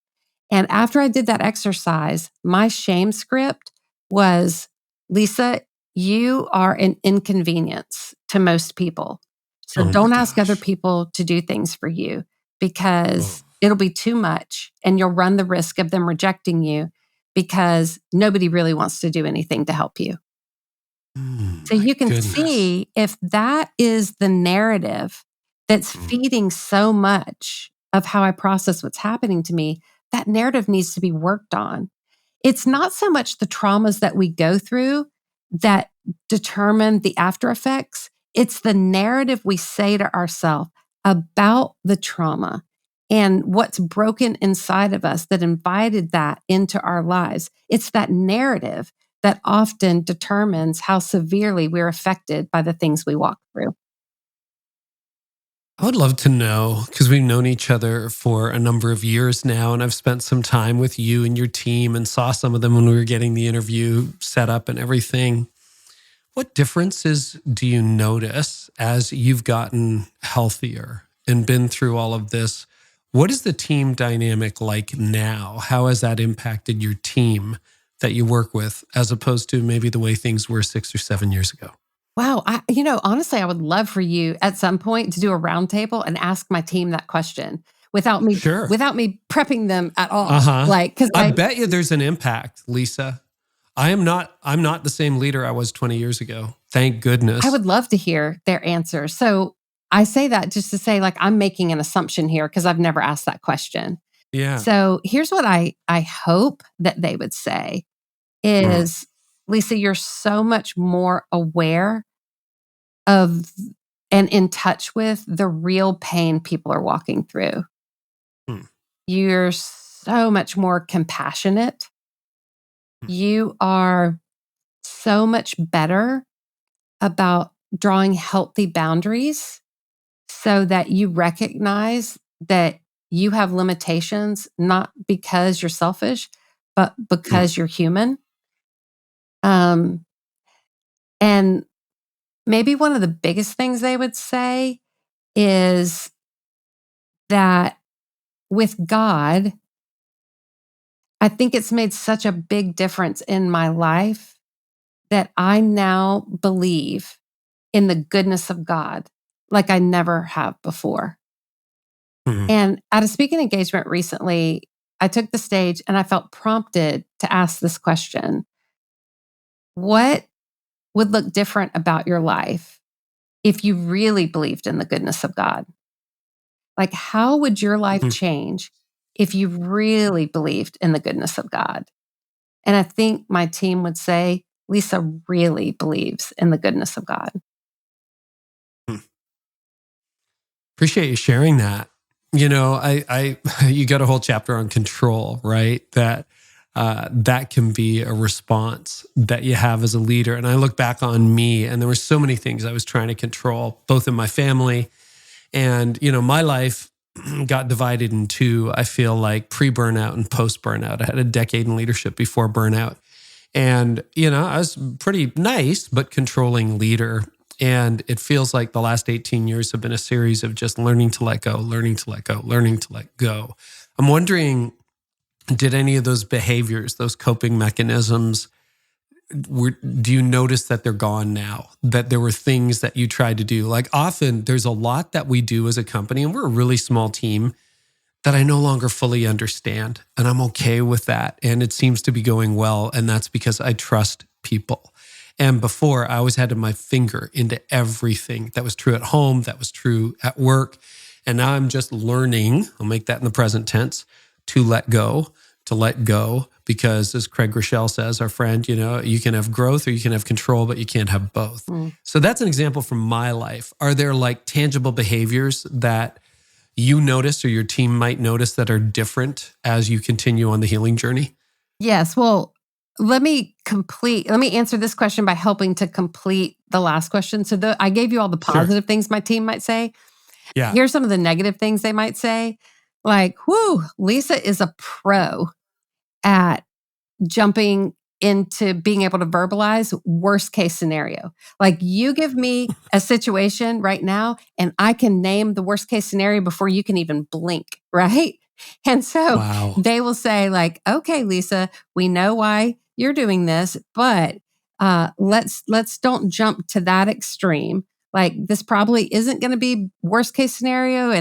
And after I did that exercise, my shame script was, Lysa, you are an inconvenience to most people. So don't ask other people to do things for you because it'll be too much and you'll run the risk of them rejecting you because nobody really wants to do anything to help you. So you can see if that is the narrative that's feeding so much of how I process what's happening to me, that narrative needs to be worked on. It's not so much the traumas that we go through that determine the after effects. It's the narrative we say to ourselves about the trauma and what's broken inside of us that invited that into our lives. It's that narrative that often determines how severely we're affected by the things we walk through. I would love to know, because we've known each other for a number of years now, and I've spent some time with you and your team and saw some of them when we were getting the interview set up and everything. What differences do you notice as you've gotten healthier and been through all of this? What is the team dynamic like now? How has that impacted your team that you work with as opposed to maybe the way things were 6 or 7 years ago? Wow. Honestly, I would love for you at some point to do a roundtable and ask my team that question without me prepping them at all. Because I bet you there's an impact, Lysa. I'm not the same leader I was 20 years ago. Thank goodness. I would love to hear their answers. So I say that just to say, like, I'm making an assumption here because I've never asked that question. Yeah. So here's what I hope that they would say is, Lysa, you're so much more aware of and in touch with the real pain people are walking through. Hmm. You're so much more compassionate. You are so much better about drawing healthy boundaries so that you recognize that you have limitations, not because you're selfish, but because you're human. And maybe one of the biggest things they would say is that with God, I think it's made such a big difference in my life that I now believe in the goodness of God like I never have before. And at a speaking engagement recently, I took the stage and I felt prompted to ask this question. What would look different about your life if you really believed in the goodness of God? Like, how would your life change if you really believed in the goodness of God? And I think my team would say, Lysa really believes in the goodness of God. Appreciate you sharing that. You know, you got a whole chapter on control, right? That can be a response that you have as a leader. And I look back on me, and there were so many things I was trying to control, both in my family and, you know, my life got divided in two. I feel like pre-burnout and post-burnout. I had a decade in leadership before burnout. And, you know, I was pretty nice, but controlling leader. And it feels like the last 18 years have been a series of just learning to let go, learning to let go, learning to let go. I'm wondering, did any of those behaviors, those coping mechanisms, do you notice that they're gone now? That there were things that you tried to do? Like often there's a lot that we do as a company, and we're a really small team, that I no longer fully understand. And I'm okay with that. And it seems to be going well. And that's because I trust people. And before, I always had my finger into everything that was true at home, that was true at work. And now I'm just learning, I'll make that in the present tense, to let go, because as Craig Rochelle says, our friend, you know, you can have growth or you can have control, but you can't have both. So that's an example from my life. Are there like tangible behaviors that you notice or your team might notice that are different as you continue on the healing journey? Yes. Well, let me answer this question by helping to complete the last question. So I gave you all the positive things my team might say. Yeah. Here's some of the negative things they might say. Like, whoo, Lysa is a pro at jumping into being able to verbalize worst case scenario. Like you give me a situation right now and I can name the worst case scenario before you can even blink, right? And so they will say like, okay, Lysa, we know why you're doing this, but let's don't jump to that extreme. Like this probably isn't going to be worst case scenario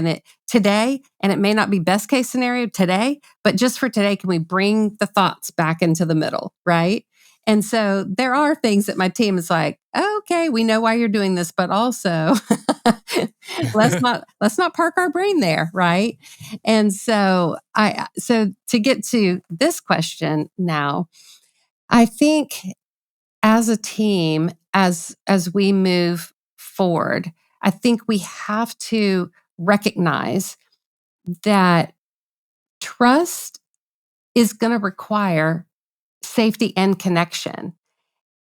today, and it may not be best case scenario today, but just for today, can we bring the thoughts back into the middle, right? And so there are things that my team is like, okay, we know why you're doing this, but also let's not park our brain there, right? And so to get to this question now, I think as a team, as we move forward, I think we have to recognize that trust is going to require safety and connection.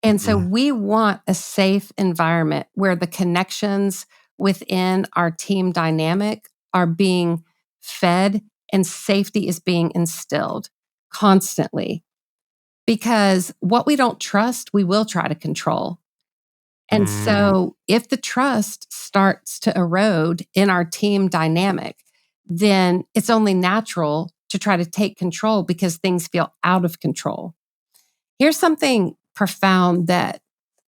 And so we want a safe environment where the connections within our team dynamic are being fed and safety is being instilled constantly. Because what we don't trust, we will try to control. And so if the trust starts to erode in our team dynamic, then it's only natural to try to take control because things feel out of control. Here's something profound that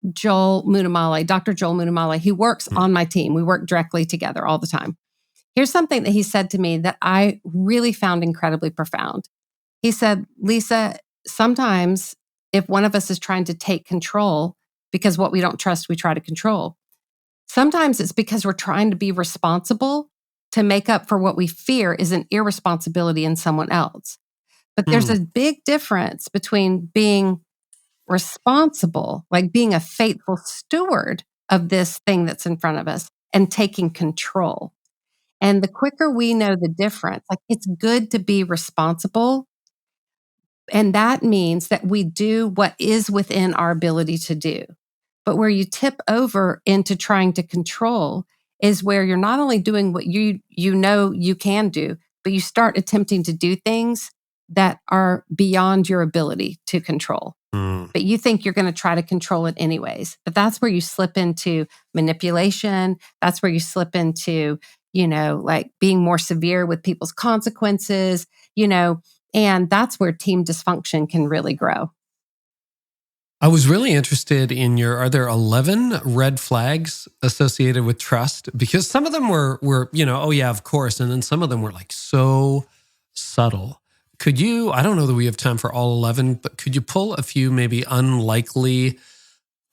Dr. Joel Muddamalle, he works on my team. We work directly together all the time. Here's something that he said to me that I really found incredibly profound. He said, Lysa, sometimes if one of us is trying to take control, because what we don't trust, we try to control. Sometimes it's because we're trying to be responsible to make up for what we fear is an irresponsibility in someone else. But there's a big difference between being responsible, like being a faithful steward of this thing that's in front of us and taking control. And the quicker we know the difference, like it's good to be responsible. And that means that we do what is within our ability to do. But where you tip over into trying to control is where you're not only doing what you know you can do, but you start attempting to do things that are beyond your ability to control. But you think you're going to try to control it anyways. But that's where you slip into manipulation. That's where you slip into, like being more severe with people's consequences, and that's where team dysfunction can really grow. I was really interested in are there 11 red flags associated with trust? Because some of them were, oh yeah, of course. And then some of them were like so subtle. Could you, I don't know that we have time for all 11, but could you pull a few maybe unlikely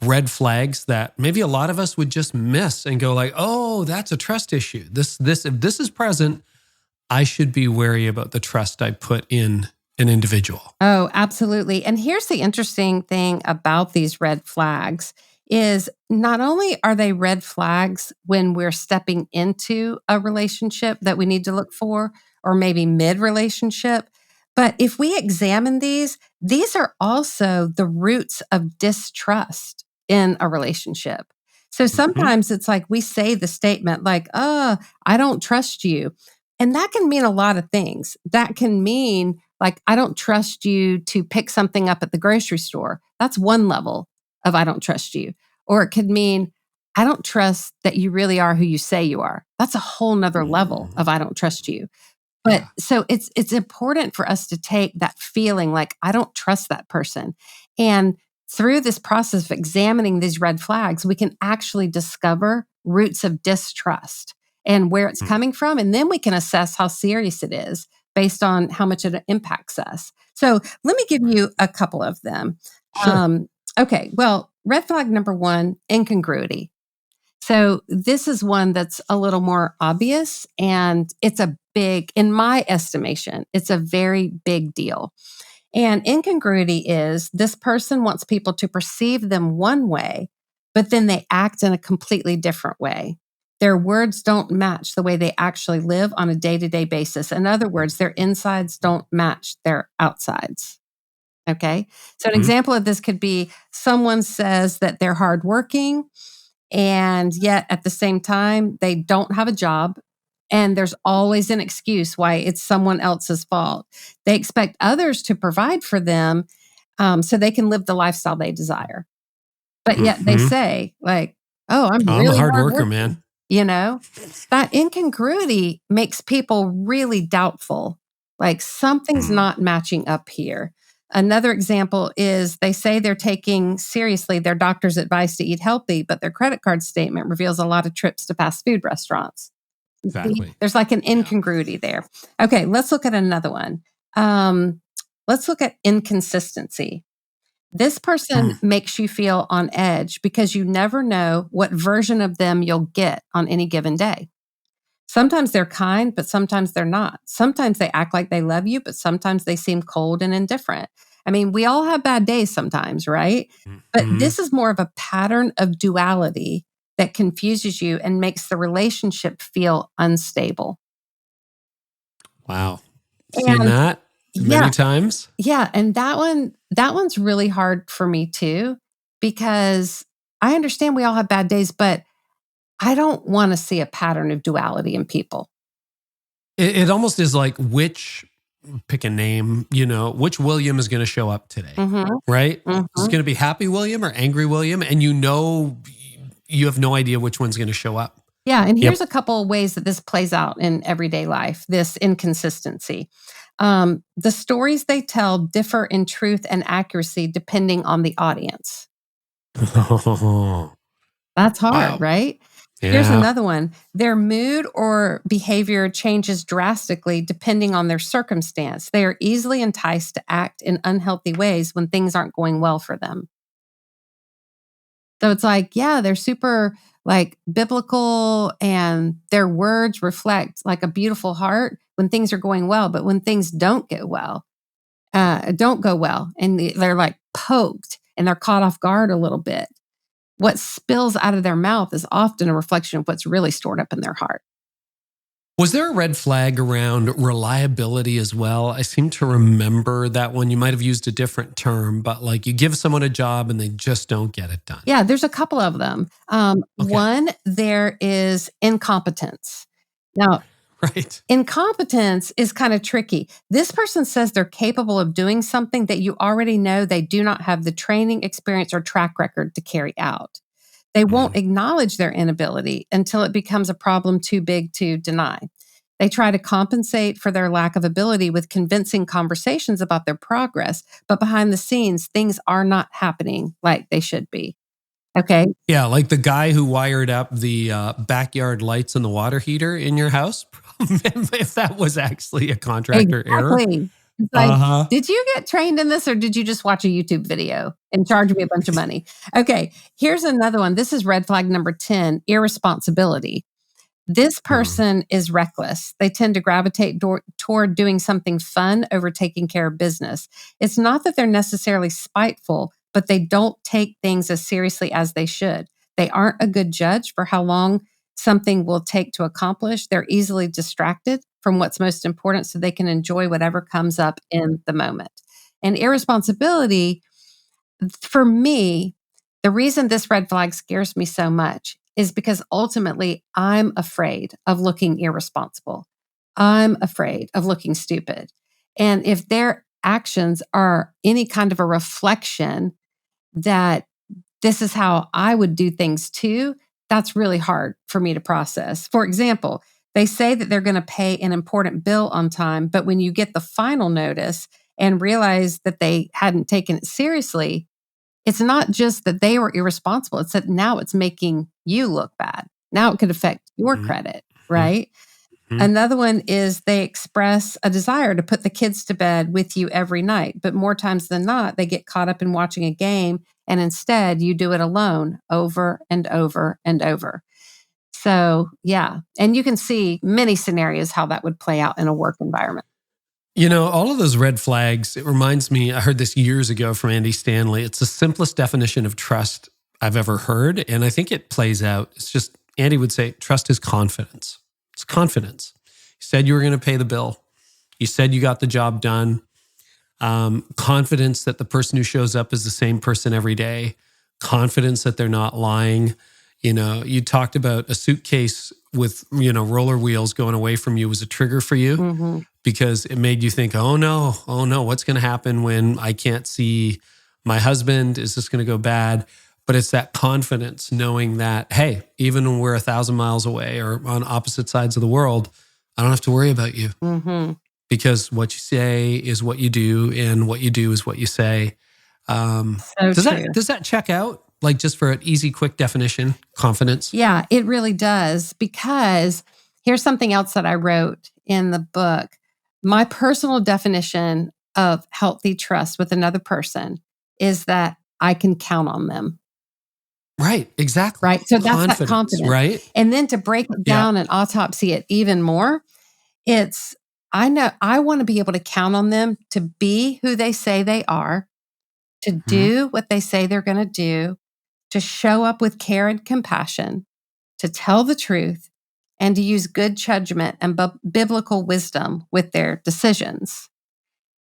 red flags that maybe a lot of us would just miss and go like, oh, that's a trust issue. If this is present, I should be wary about the trust I put in an individual. Oh, absolutely. And here's the interesting thing about these red flags is not only are they red flags when we're stepping into a relationship that we need to look for, or maybe mid-relationship, but if we examine these are also the roots of distrust in a relationship. So sometimes it's like we say the statement like, I don't trust you. And that can mean a lot of things. That can mean like, I don't trust you to pick something up at the grocery store. That's one level of I don't trust you. Or it could mean, I don't trust that you really are who you say you are. That's a whole nother level of I don't trust you. But so it's important for us to take that feeling like, I don't trust that person. And through this process of examining these red flags, we can actually discover roots of distrust and where it's coming from. And then we can assess how serious it is based on how much it impacts us. So let me give you a couple of them. Sure. Okay, well, red flag number one, incongruity. So this is one that's a little more obvious, and it's in my estimation, it's a very big deal. And incongruity is this person wants people to perceive them one way, but then they act in a completely different way. Their words don't match the way they actually live on a day-to-day basis. In other words, their insides don't match their outsides. Okay. So an example of this could be someone says that they're hardworking, and yet at the same time, they don't have a job. And there's always an excuse why it's someone else's fault. They expect others to provide for them so they can live the lifestyle they desire. But yet they say like, I'm I'm really a hard worker, hardworking. man. That incongruity makes people really doubtful. Like something's not matching up here. Another example is they say they're taking seriously their doctor's advice to eat healthy, but their credit card statement reveals a lot of trips to fast food restaurants. Exactly. There's like an incongruity there. Okay, let's look at another one. Let's look at inconsistency. This person makes you feel on edge because you never know what version of them you'll get on any given day. Sometimes they're kind, but sometimes they're not. Sometimes they act like they love you, but sometimes they seem cold and indifferent. I mean, we all have bad days sometimes, right? But this is more of a pattern of duality that confuses you and makes the relationship feel unstable. Wow. Seen that many times. Yeah. And that one's really hard for me too, because I understand we all have bad days, but I don't want to see a pattern of duality in people. It almost is like pick a name, which William is going to show up today, right? Is it going to be happy William or angry William? And you have no idea which one's going to show up. Yeah. And here's a couple of ways that this plays out in everyday life, this inconsistency. The stories they tell differ in truth and accuracy depending on the audience. That's hard, right? Yeah. Here's another one. Their mood or behavior changes drastically depending on their circumstance. They are easily enticed to act in unhealthy ways when things aren't going well for them. So it's like, they're super like biblical and their words reflect like a beautiful heart when things are going well. But when things don't go well, and they're like poked and they're caught off guard a little bit, what spills out of their mouth is often a reflection of what's really stored up in their heart. Was there a red flag around reliability as well? I seem to remember that one. You might have used a different term, but like you give someone a job and they just don't get it done. Yeah, there's a couple of them. Okay. One, there is incompetence. Now, Right. incompetence is kind of tricky. This person says they're capable of doing something that you already know they do not have the training, experience, or track record to carry out. They won't acknowledge their inability until it becomes a problem too big to deny. They try to compensate for their lack of ability with convincing conversations about their progress, but behind the scenes, things are not happening like they should be. Okay. Yeah, like the guy who wired up the backyard lights and the water heater in your house. If that was actually a contractor error. Exactly. It's like, did you get trained in this or did you just watch a YouTube video and charge me a bunch of money? Okay, here's another one. This is red flag number 10, irresponsibility. This person is reckless. They tend to gravitate toward doing something fun over taking care of business. It's not that they're necessarily spiteful, but they don't take things as seriously as they should. They aren't a good judge for how long something will take to accomplish. They're easily distracted from what's most important so they can enjoy whatever comes up in the moment. And irresponsibility, for me, the reason this red flag scares me so much is because ultimately I'm afraid of looking irresponsible. I'm afraid of looking stupid. And if their actions are any kind of a reflection that this is how I would do things too, that's really hard for me to process. For example, they say that they're going to pay an important bill on time, but when you get the final notice and realize that they hadn't taken it seriously, it's not just that they were irresponsible. It's that now it's making you look bad. Now it could affect your credit, right? Another one is they express a desire to put the kids to bed with you every night, but more times than not, they get caught up in watching a game and instead you do it alone over and over and over. So, yeah. And you can see many scenarios how that would play out in a work environment. You know, all of those red flags, it reminds me, I heard this years ago from Andy Stanley. It's the simplest definition of trust I've ever heard. And I think it plays out. It's just, Andy would say, trust is confidence. It's confidence. You said you were going to pay the bill. You said you got the job done. Confidence that the person who shows up is the same person every day. Confidence that they're not lying. You know, you talked about a suitcase with, roller wheels going away from you was a trigger for you because it made you think, oh no, what's going to happen when I can't see my husband? Is this going to go bad? But it's that confidence knowing that, hey, even when we're 1,000 miles away or on opposite sides of the world, I don't have to worry about you because what you say is what you do and what you do is what you say. Does that check out? Like just for an easy, quick definition, confidence? Yeah, it really does. Because here's something else that I wrote in the book. My personal definition of healthy trust with another person is that I can count on them. Right, exactly. Right. So that's that confidence. Right. And then to break it down and autopsy it even more, it's, I know I want to be able to count on them to be who they say they are, to do what they say they're going to do, to show up with care and compassion, to tell the truth, and to use good judgment and biblical wisdom with their decisions.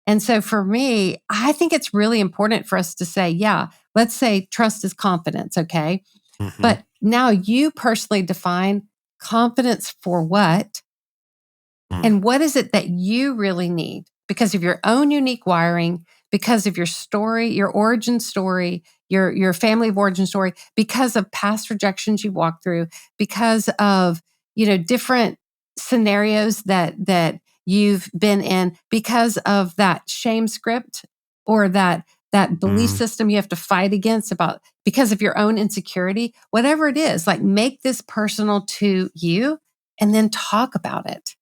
And so for me, I think it's really important for us to say, yeah, let's say trust is confidence, okay? But now you personally define confidence for what? And what is it that you really need? Because of your own unique wiring, because of your story, your origin story, your family of origin story, because of past rejections you walked through, because of, different scenarios that you've been in, because of that shame script or that belief system you have to fight against because of your own insecurity, whatever it is, like make this personal to you and then talk about it.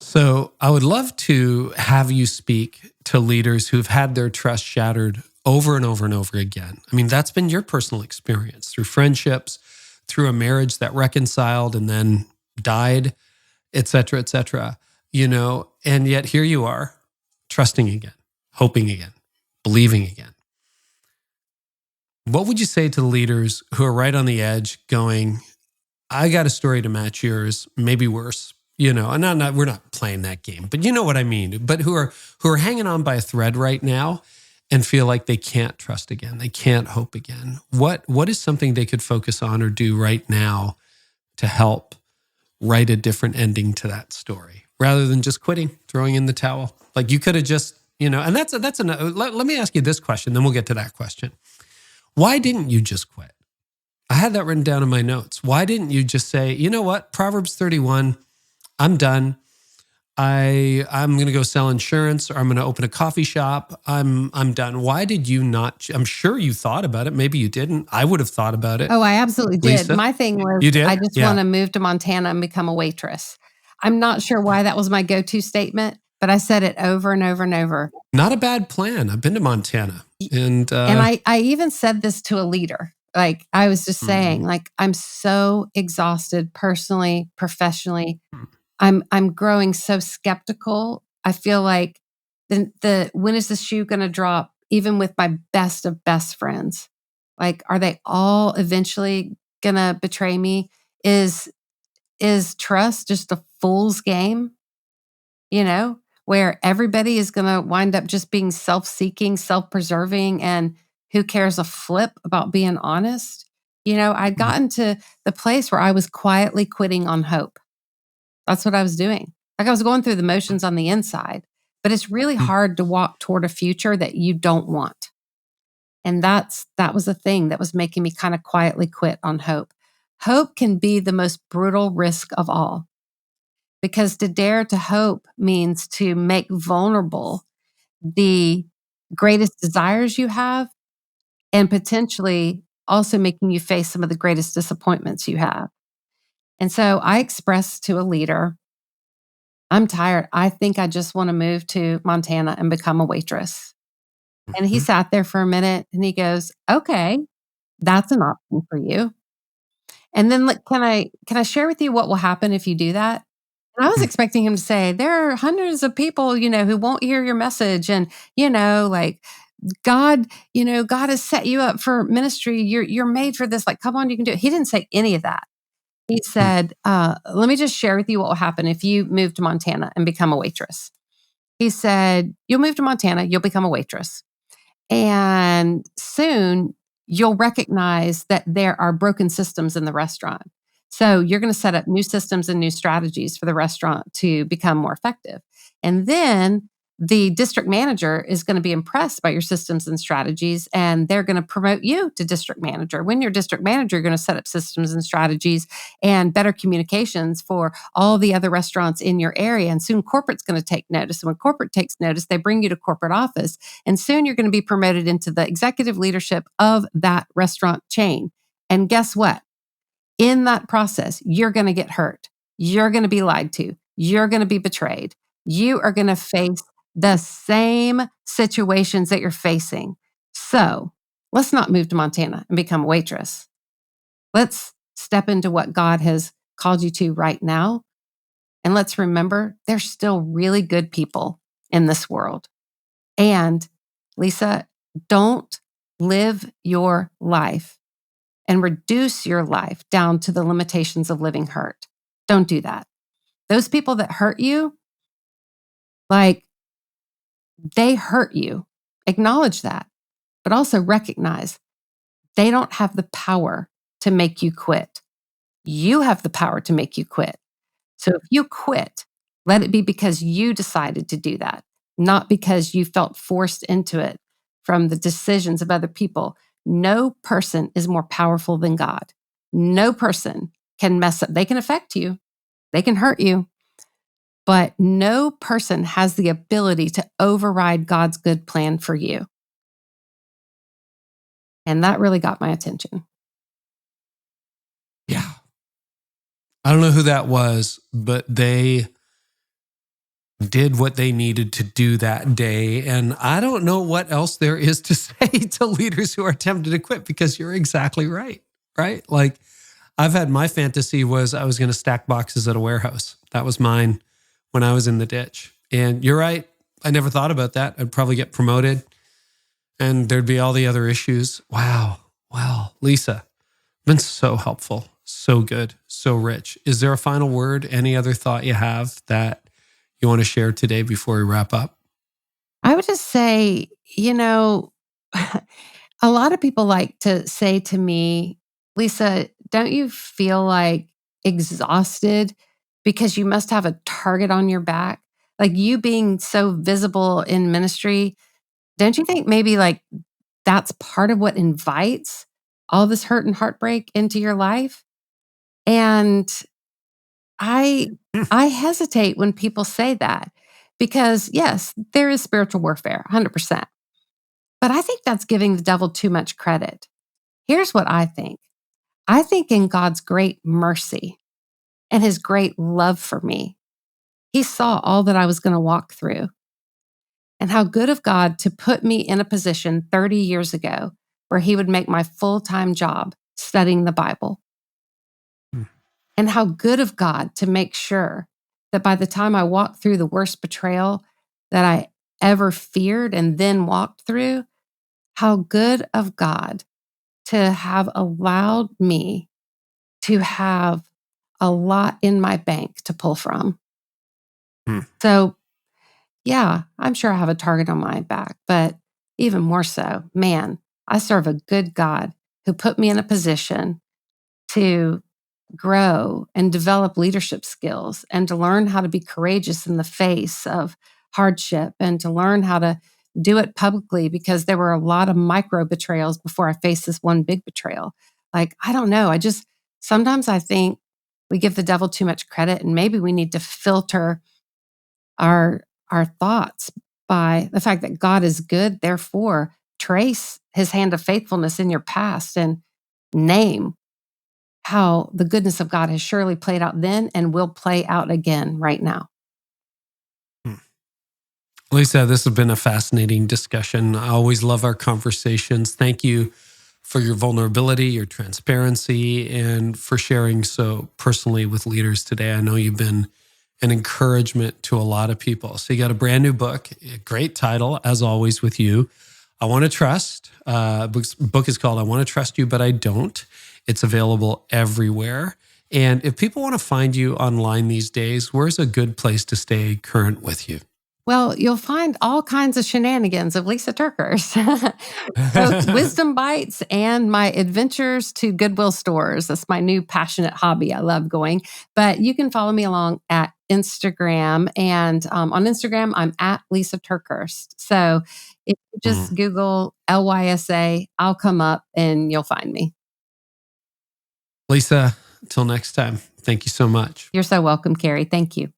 So I would love to have you speak to leaders who've had their trust shattered over and over and over again. I mean, that's been your personal experience through friendships, through a marriage that reconciled and then died, et cetera, and yet here you are trusting again, hoping again, believing again. What would you say to leaders who are right on the edge going, I got a story to match yours, maybe worse, and we're not playing that game, but you know what I mean, but who are hanging on by a thread right now and feel like they can't trust again, they can't hope again. What is something they could focus on or do right now to help write a different ending to that story rather than just quitting, throwing in the towel? Like you could have just, and let me ask you this question, then we'll get to that question. Why didn't you just quit? I had that written down in my notes. Why didn't you just say, you know what, Proverbs 31, I'm done. I'm going to go sell insurance, or I'm going to open a coffee shop. I'm done. Why did you not? I'm sure you thought about it. Maybe you didn't. I would have thought about it. Oh, I absolutely did. Lysa? My thing was, You did? I just want to move to Montana and become a waitress. I'm not sure why that was my go-to statement, but I said it over and over and over. Not a bad plan. I've been to Montana. And I even said this to a leader. Like I was just saying, like, I'm so exhausted personally, professionally. I'm growing so skeptical. I feel like the when is the shoe going to drop? Even with my best of best friends, like, are they all eventually going to betray me? Is trust just a fool's game? Where everybody is going to wind up just being self-seeking, self-preserving, and who cares a flip about being honest? I'd gotten to the place where I was quietly quitting on hope. That's what I was doing. Like I was going through the motions on the inside, but it's really hard to walk toward a future that you don't want. And that was the thing that was making me kind of quietly quit on hope. Hope can be the most brutal risk of all, because to dare to hope means to make vulnerable the greatest desires you have, and potentially also making you face some of the greatest disappointments you have. And so I expressed to a leader, I'm tired. I think I just want to move to Montana and become a waitress. And he sat there for a minute and he goes, okay, that's an option for you. And then can I share with you what will happen if you do that? And I was expecting him to say, there are hundreds of people, who won't hear your message. And, like God has set you up for ministry. You're made for this. Like, come on, you can do it. He didn't say any of that. He said, let me just share with you what will happen if you move to Montana and become a waitress. He said, you'll move to Montana, you'll become a waitress. And soon you'll recognize that there are broken systems in the restaurant. So you're going to set up new systems and new strategies for the restaurant to become more effective. And then the district manager is going to be impressed by your systems and strategies, and they're going to promote you to district manager. When you're district manager, you're going to set up systems and strategies and better communications for all the other restaurants in your area. And soon corporate's going to take notice. And when corporate takes notice, they bring you to corporate office. And soon you're going to be promoted into the executive leadership of that restaurant chain. And guess what? In that process, you're going to get hurt. You're going to be lied to. You're going to be betrayed. You are going to face the same situations that you're facing. So let's not move to Montana and become a waitress. Let's step into what God has called you to right now. And let's remember there's still really good people in this world. And Lysa, don't live your life and reduce your life down to the limitations of living hurt. Don't do that. Those people that hurt you, they hurt you. Acknowledge that, but also recognize they don't have the power to make you quit. You have the power to make you quit. So if you quit, let it be because you decided to do that, not because you felt forced into it from the decisions of other people. No person is more powerful than God. No person can mess up. They can affect you. They can hurt you. But no person has the ability to override God's good plan for you. And that really got my attention. Yeah. I don't know who that was, but they did what they needed to do that day. And I don't know what else there is to say to leaders who are tempted to quit, because you're exactly right? Like, I've had my fantasy was I was going to stack boxes at a warehouse. That was mine when I was in the ditch. And you're right. I never thought about that. I'd probably get promoted and there'd be all the other issues. Wow. Well, Lysa, been so helpful, so good, so rich. Is there a final word, any other thought you have that you want to share today before we wrap up? I would just say, a lot of people like to say to me, Lysa, don't you feel like exhausted because you must have a target on your back? Like you being so visible in ministry, don't you think maybe like that's part of what invites all this hurt and heartbreak into your life? And I I hesitate when people say that because yes, there is spiritual warfare, 100%. But I think that's giving the devil too much credit. Here's what I think. I think in God's great mercy and his great love for me, he saw all that I was going to walk through and how good of God to put me in a position 30 years ago where he would make my full-time job studying the Bible. Hmm. And how good of God to make sure that by the time I walked through the worst betrayal that I ever feared and then walked through, how good of God to have allowed me to have a lot in my bank to pull from. Hmm. So, yeah, I'm sure I have a target on my back, but even more so, man, I serve a good God who put me in a position to grow and develop leadership skills and to learn how to be courageous in the face of hardship and to learn how to do it publicly because there were a lot of micro betrayals before I faced this one big betrayal. Like, I don't know. Sometimes I think we give the devil too much credit and maybe we need to filter our thoughts by the fact that God is good. Therefore, trace his hand of faithfulness in your past and name how the goodness of God has surely played out then and will play out again right now. Lysa, this has been a fascinating discussion. I always love our conversations. Thank you for your vulnerability, your transparency, and for sharing so personally with leaders today. I know you've been an encouragement to a lot of people. So you got a brand new book, a great title, as always with you. I Want to Trust. Book is called I Want to Trust You, But I Don't. It's available everywhere. And if people want to find you online these days, where's a good place to stay current with you? Well, you'll find all kinds of shenanigans of Lysa TerKeurst, both wisdom bites and my adventures to Goodwill stores. That's my new passionate hobby. I love going. But you can follow me along at Instagram. And on Instagram, I'm at Lysa TerKeurst. So if you just Google LYSA, I'll come up and you'll find me. Lysa, until next time, thank you so much. You're so welcome, Carey. Thank you.